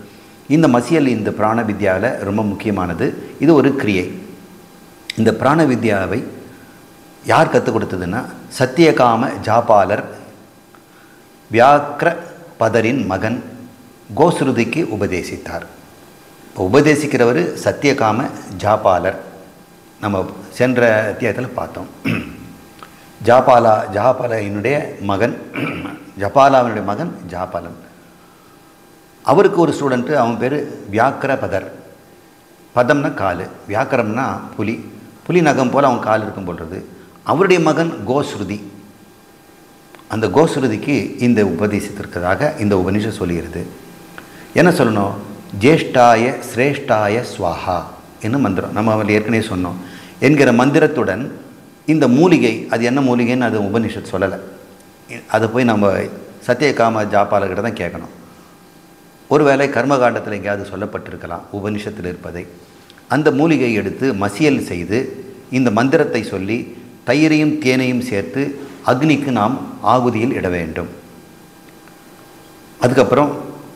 இந்த மசியல் இந்த பிராண வித்யாவில் ரொம்ப முக்கியமானது. இது ஒரு கிரியை. இந்த பிராண வித்யாவை யார் கற்றுக் கொடுத்ததுன்னா சத்தியகாம ஜாபாலர் வியாக்ர பதரின் மகன் கோஸ்ருதிக்கு உபதேசித்தார். இப்போ உபதேசிக்கிறவர் சத்தியகாம ஜாபாலர். நம்ம சென்ற அத்தியாயத்தில் பார்த்தோம். ஜாபாலனுடைய மகன் ஜபாலாவினுடைய மகன் ஜாபாலன். அவருக்கு ஒரு ஸ்டூடெண்ட்டு, அவன் பேர் வியாக்கர பதர். பதம்னா கால், வியாக்கரம்னா புலி. புலி நகம் போல் அவன் கால் இருக்கும் போல்றது. அவருடைய மகன் கோஸ்ருதி. அந்த கோஸ்ருதிக்கு இந்த உபதேசித்திருக்கிறதாக இந்த உபனிஷத் சொல்லுகிறது. என்ன சொல்லணும்? ஜேஷ்டாய சிரேஷ்டாய ஸ்வாஹா என்ன மந்திரம் நம்ம அவள் ஏற்கனவே சொன்னோம் என்கிற மந்திரத்துடன் இந்த மூலிகை, அது என்ன மூலிகைன்னு அது உபனிஷத் சொல்லலை. அதை போய் நம்ம சத்தியகாம ஜாபாலகிட்ட தான் கேட்கணும். ஒருவேளை கர்மகாண்டத்தில் எங்கேயாவது சொல்லப்பட்டிருக்கலாம் உபனிஷத்தில் இருப்பதை. அந்த மூலிகை எடுத்து மசியல் செய்து இந்த மந்திரத்தை சொல்லி தயிரையும் தேனையும் சேர்த்து அக்னிக்கு நாம் ஆகுதியில் இட வேண்டும். அதுக்கப்புறம்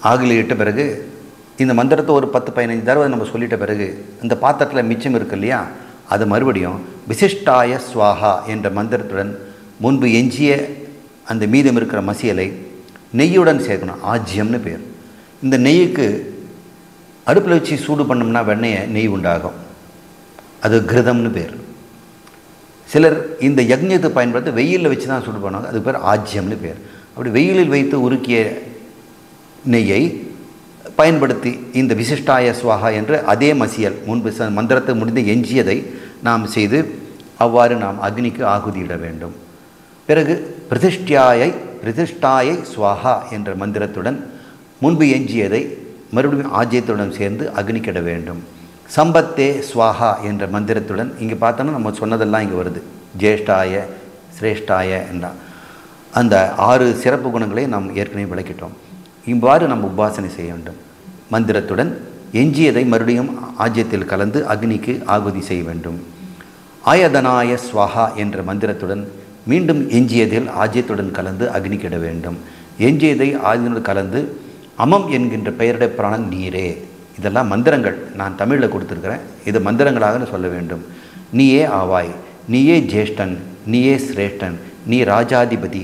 ஆகுதியில் இட்ட பிறகு இந்த மந்திரத்தை ஒரு 10-15 தடவை நம்ம சொல்லிட்ட பிறகு இந்த பாத்திரத்தில் மிச்சம் இருக்கு இல்லையா, அது மறுபடியும் விசிஷ்டாய ஸ்வாஹா என்ற மந்திரத்துடன் முன்பு எஞ்சிய அந்த மீதம் இருக்கிற மசியலை நெய்யுடன் சேர்க்கணும். ஆஜ்யம்னு பேர். இந்த நெய்யுக்கு அடுப்பில் வச்சு சூடு பண்ணோம்னா வெண்ணெயை நெய் உண்டாகும். அது கிருதம்னு பேர். சிலர் இந்த யக்ஞத்தை பயன்படுத்த வெயிலில் வச்சு தான் சூடு பண்ணுவாங்க. அதுக்கு பேர் ஆஜ்யம்னு பேர். அப்படி வெயிலில் வைத்து உருக்கிய நெய்யை பயன்படுத்தி இந்த விசிஷ்டாய ஸ்வாஹா என்று அதே மசியல் முன்பு மந்திரத்தை முடிந்து எஞ்சியதை நாம் செய்து அவ்வாறு நாம் அக்னிக்கு ஆகுதியிட வேண்டும். பிறகு பிரதிஷ்டாயை ஸ்வாஹா என்ற மந்திரத்துடன் முன்பு எஞ்சியதை மறுபடியும் ஆஜ்யத்துடன் சேர்ந்து அக்னிக்கிட வேண்டும். சம்பத்தே ஸ்வாஹா என்ற மந்திரத்துடன் இங்கே பார்த்தோன்னா நம்ம சொன்னதெல்லாம் இங்கே வருது. ஜேஷ்டாய சிரேஷ்டாய என்றால் அந்த 6 சிறப்பு குணங்களை நாம் ஏற்கனவே விளக்கிட்டோம். இவ்வாறு நம்ம உபாசனை செய்ய வேண்டும். மந்திரத்துடன் எஞ்சியதை மறுபடியும் ஆஜ்யத்தில் கலந்து அக்னிக்கு ஆகுதி செய்ய வேண்டும். ஆயதனாய ஸ்வாஹா என்ற மந்திரத்துடன் மீண்டும் எஞ்சியதில் ஆஜ்யத்துடன் கலந்து அக்னிக்கிட வேண்டும். எஞ்சியதை ஆஜ்யத்துடன் கலந்து அமம் என்கின்ற பெயருடைய பிராணன் நீரே. இதெல்லாம் மந்திரங்கள் நான் தமிழில் கொடுத்துருக்கிறேன். இது மந்திரங்களாக சொல்ல வேண்டும். நீயே ஆவாய், நீயே ஜேஷ்டன், நீயே சிரேஷ்டன், நீ ராஜாதிபதி,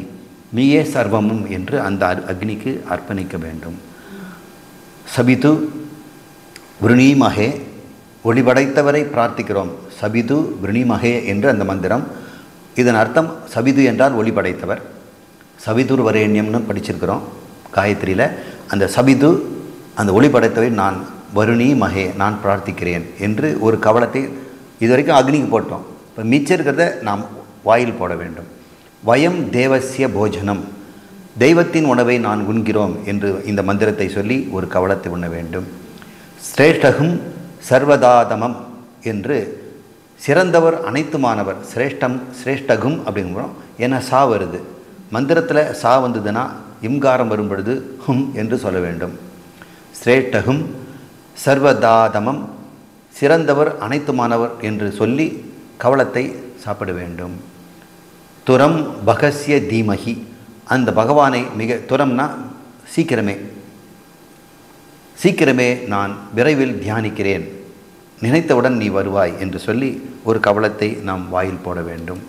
நீயே சர்வமும் என்று அந்த அக்னிக்கு அர்ப்பணிக்க வேண்டும். சபிது விருணீமகே, ஒளிபடைத்தவரை பிரார்த்திக்கிறோம். சபிது விருணீமகே என்று அந்த மந்திரம். இதன் அர்த்தம் சபிது என்றால் ஒளிபடைத்தவர். சபிதுர் வரேண்யம்னு படிச்சிருக்கிறோம் காயத்ரியில். அந்த சபிது அந்த ஒளிபடைத்தவரை நான் வருணி மகே நான் பிரார்த்திக்கிறேன் என்று ஒரு கவலத்தை இதுவரைக்கும் அக்னிக்கு போட்டோம். இப்போ மிச்சம் இருக்கிறத நாம் வாயில் போட வேண்டும். வயம் தேவசிய போஜனம், தெய்வத்தின் உணவை நான் உண்கிறோம் என்று இந்த மந்திரத்தை சொல்லி ஒரு கவலத்தை உண்ண வேண்டும். சிரேஷ்டகும் சர்வதாதமம் என்று சிறந்தவர் அனைத்துமானவர். சிரேஷ்டகும் அப்படிங்கிறோம். ஏன்னா சா வருது மந்திரத்தில். சா வந்ததுன்னா இம்காரம் வரும் பொழுது ஹும் என்று சொல்ல வேண்டும். சிரேஷ்டகும் சர்வதாதமம், சிறந்தவர் அனைத்துமானவர் என்று சொல்லி கவலத்தை சாப்பிட வேண்டும். துரம் பகஸ்ய தீமகி, அந்த பகவானை துரம்னா சீக்கிரமே நான் விரைவில் தியானிக்கிறேன், நினைத்தவுடன் நீ வருவாய் என்று சொல்லி ஒரு கவலத்தை நாம் வாயில் போட வேண்டும்.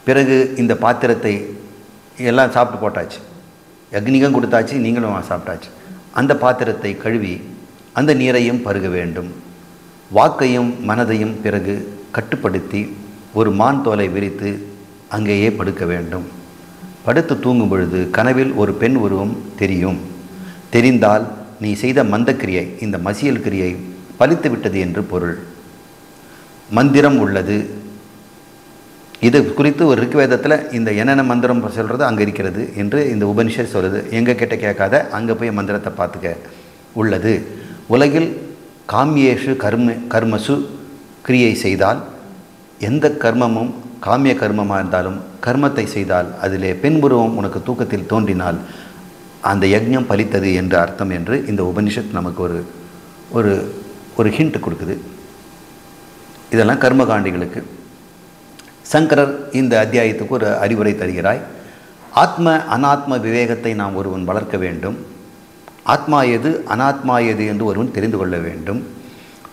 பிறகு இந்த பாத்திரத்தை எல்லாம் சாப்பிட்டு போட்டாச்சு, அக்னிகம் கொடுத்தாச்சு, நீங்களும் சாப்பிட்டாச்சு. அந்த பாத்திரத்தை கழுவி அந்த நீரையும் பருக வேண்டும். வாக்கையும் மனதையும் பிறகு கட்டுப்படுத்தி ஒரு மான் தோலை விரித்து அங்கேயே படுக்க வேண்டும். படுத்து தூங்கும் பொழுது கனவில் ஒரு பெண் உருவம் தெரிந்தால் நீ செய்த மந்தக்கிரியை, இந்த மசியல் கிரியை பலித்து விட்டது என்று பொருள். மந்திரம் உள்ளது. இது குறித்து ஒரு ரிக்வேதத்தில் இந்த என்னென்ன மந்திரம் சொல்கிறது அங்கே இருக்கிறது என்று இந்த உபனிஷத் சொல்லுது. எங்கள் கிட்ட கேட்காத, அங்கே போய் மந்திரத்தை பார்த்துக்க உள்ளது. உலகில் காமியேஷு கர்மசு கிரியை செய்தால், எந்த கர்மமும் காமிய கர்மமாக இருந்தாலும் கர்மத்தை செய்தால் அதிலே பெண் உருவம் உனக்கு தூக்கத்தில் தோன்றினால் அந்த யஜ்ஞம் பலித்தது என்று அர்த்தம் என்று இந்த உபனிஷத் நமக்கு ஒரு ஒரு ஹிண்ட் கொடுக்குது. இதெல்லாம் கர்மகாண்டிகளுக்கு. சங்கரர் இந்த அத்தியாயத்துக்கு ஒரு அறிவுரை தருகிறாய். ஆத்ம அனாத்ம விவேகத்தை நாம் ஒருவன் வளர்க்க வேண்டும். ஆத்மா எது அனாத்மா எது என்று ஒருவன் தெரிந்து கொள்ள வேண்டும்.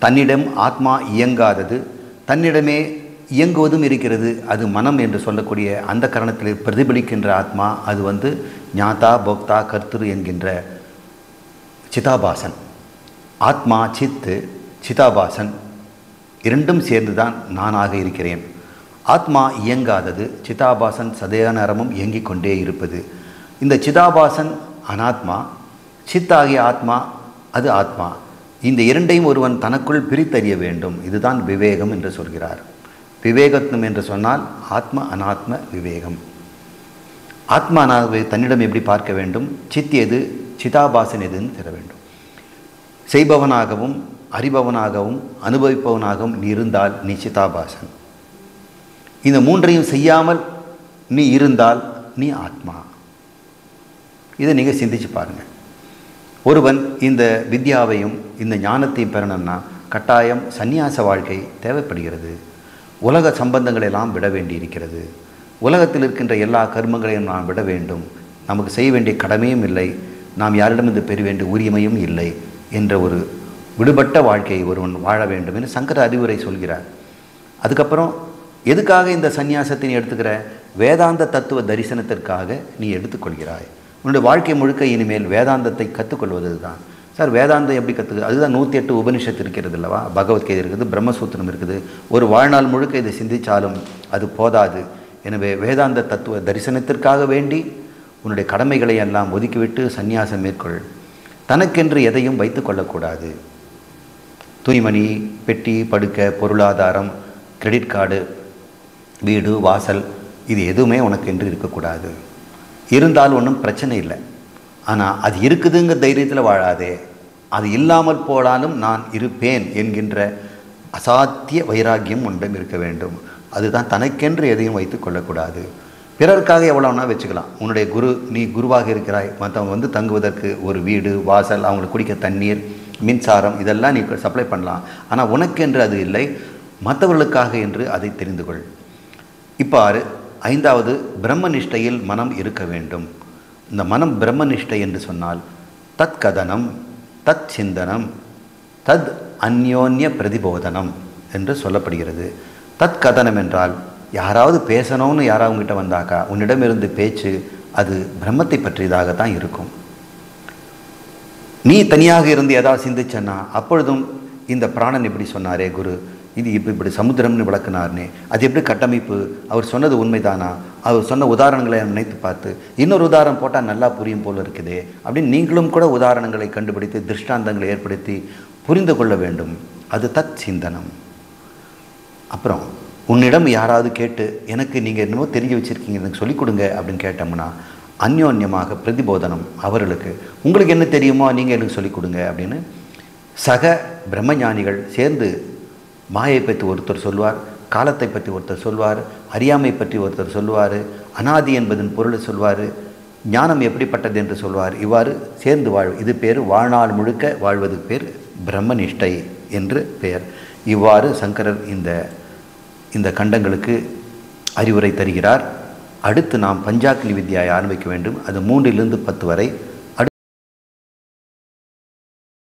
தன்னிடம் ஆத்மா இயங்காதது, தன்னிடமே இயங்குவதும் இருக்கிறது. அது மனம் என்று சொல்லக்கூடிய அந்த கரணத்தில் பிரதிபலிக்கின்ற ஆத்மா. அது ஞாதா போக்தா கர்த்திரு என்கின்ற சிதாபாசன். ஆத்மா சிதாபாசன் இரண்டும் சேர்ந்துதான் நானாக இருக்கிறேன். ஆத்மா இயங்காதது, சிதாபாசன் சதேக நேரமும் இயங்கிக் கொண்டே இருப்பது. இந்த சிதாபாசன் அனாத்மா, சித்தாகிய ஆத்மா அது ஆத்மா. இந்த இரண்டையும் ஒருவன் தனக்குள் பிரித்தறிய வேண்டும். இதுதான் விவேகம் என்று சொல்கிறார். விவேகத்துவம் என்று சொன்னால் ஆத்ம அனாத்ம விவேகம். ஆத்மா அனாத்மாவை தன்னிடம் எப்படி பார்க்க வேண்டும்? சித் எது, சிதாபாசன் எதுன்னு தெரிய வேண்டும். செய்பவனாகவும் அறிபவனாகவும் அனுபவிப்பவனாகவும் நீ இருந்தால் நீ சிதாபாசன். இந்த மூன்றையும் செய்யாமல் நீ இருந்தால் நீ ஆத்மா. இதை நீங்கள் சிந்திச்சு பாருங்கள். ஒருவன் இந்த வித்யாவையும் இந்த ஞானத்தையும் பெறணும்னா கட்டாயம் சந்நியாச வாழ்க்கை தேவைப்படுகிறது. உலக சம்பந்தங்களெல்லாம் விட வேண்டி இருக்கிறது. உலகத்தில் இருக்கின்ற எல்லா கர்மங்களையும் நாம் விட வேண்டும். நமக்கு செய்ய வேண்டிய கடமையும் இல்லை, நாம் யாரிடமிருந்து பெற வேண்டிய உரிமையும் இல்லை என்ற ஒரு விடுபட்ட வாழ்க்கையை ஒருவன் வாழ வேண்டும் என்று சங்கர அறிவுரை சொல்கிறார். அதுக்கப்புறம் எதுக்காக இந்த சந்நியாசத்தை நீ எடுத்துக்கிற? வேதாந்த தத்துவ தரிசனத்திற்காக நீ எடுத்துக்கொள்கிறாய். உன்னுடைய வாழ்க்கை முழுக்க இனிமேல் வேதாந்தத்தை கற்றுக்கொள்வது தான். சார் வேதாந்தம் எப்படி கற்றுக்கு? அதுதான் 108 உபனிஷத்து இருக்கிறது அல்லவா, பகவத்கீதை இருக்குது, பிரம்மசூத்திரம் இருக்குது. ஒரு வாழ்நாள் முழுக்க இதை சிந்தித்தாலும் அது போதாது. எனவே வேதாந்த தத்துவ தரிசனத்திற்காக வேண்டி உன்னுடைய கடமைகளை எல்லாம் ஒதுக்கிவிட்டு சந்நியாசம் மேற்கொள். தனக்கென்று எதையும் வைத்து கொள்ளக்கூடாது. துணிமணி, பெட்டி, படுக்கை, பொருளாதாரம், கிரெடிட் கார்டு, வீடு, வாசல், இது எதுவுமே உனக்கென்று இருக்கக்கூடாது. இருந்தால் ஒன்றும் பிரச்சனை இல்லை. ஆனால் அது இருக்குதுங்கிற தைரியத்தில் வாழாதே. அது இல்லாமல் போனாலும் நான் இருப்பேன் என்கின்ற அசாத்திய வைராக்கியம் உன்னிடம் இருக்க வேண்டும். அதுதான் தனக்கென்று எதையும் வைத்து கொள்ளக்கூடாது. பிறருக்காக எவ்வளோனா வச்சுக்கலாம். உன்னுடைய நீ குருவாக இருக்கிறாய், மற்றவங்க வந்து தங்குவதற்கு ஒரு வீடு, வாசல், அவங்களுக்கு குடிக்க தண்ணீர், மின்சாரம், இதெல்லாம் நீ சப்ளை பண்ணலாம். ஆனால் உனக்கென்று அது இல்லை, மற்றவர்களுக்காக என்று அதை தெரிந்து கொள். இப்பாறு 5வது, பிரம்மனிஷ்டையில் மனம் இருக்க வேண்டும். இந்த மனம் பிரம்மனிஷ்டை என்று சொன்னால் தத் கதனம், தத் சிந்தனம், தத் அந்யோன்ய பிரதிபோதனம் என்று சொல்லப்படுகிறது. தத் கதனம் என்றால் யாராவது பேசணும்னு யாராவது உங்ககிட்ட வந்தாக்கா உன்னிடமிருந்து பேச்சு அது பிரம்மத்தை பற்றியதாகத்தான் இருக்கும். நீ தனியாக இருந்து ஏதாவது சிந்திச்சன்னா அப்பொழுதும் இந்த பிராணன் இப்படி சொன்னாரே குரு, இது இப்படி சமுத்திரம்னு விளக்குனார்னே, அது எப்படி கட்டமைப்பு, அவர் சொன்னது உண்மைதானா, அவர் சொன்ன உதாரணங்களை நினைத்து பார்த்து இன்னொரு உதாரணம் போட்டால் நல்லா புரியும் போல் இருக்குதே அப்படின்னு நீங்களும் கூட உதாரணங்களை கண்டுபிடித்து திருஷ்டாந்தங்களை ஏற்படுத்தி புரிந்து கொள்ள வேண்டும். அது தத் சிந்தனம். அப்புறம் உன்னிடம் யாராவது கேட்டு எனக்கு நீங்கள் என்னமோ தெரிஞ்சு வச்சுருக்கீங்க, எனக்கு சொல்லிக் கொடுங்க அப்படின்னு கேட்டோம்னா அந்யோன்யமாக பிரதிபோதனம். அவர்களுக்கு உங்களுக்கு என்ன தெரியுமோ நீங்கள் எனக்கு சொல்லிக் கொடுங்க அப்படின்னு சக பிரம்மஞானிகள் சேர்ந்து மாயை பற்றி ஒருத்தர் சொல்வார், காலத்தை பற்றி ஒருத்தர் சொல்வார், அறியாமை பற்றி ஒருத்தர் சொல்வார், அனாதி என்பதன் பொருளை சொல்வார், ஞானம் எப்படிப்பட்டது என்று சொல்வார். இவ்வாறு சேர்ந்து இது பேர் வாழ்நாள் முழுக்க வாழ்வதுக்கு பேர் பிரம்மனிஷ்டை என்று பெயர். இவ்வாறு சங்கரர் இந்த கண்டங்களுக்கு அறிவுரை தருகிறார். அடுத்து நாம் பஞ்சாக்னி வித்யாவை ஆரம்பிக்க வேண்டும். அது 3லிருந்து 10 வரை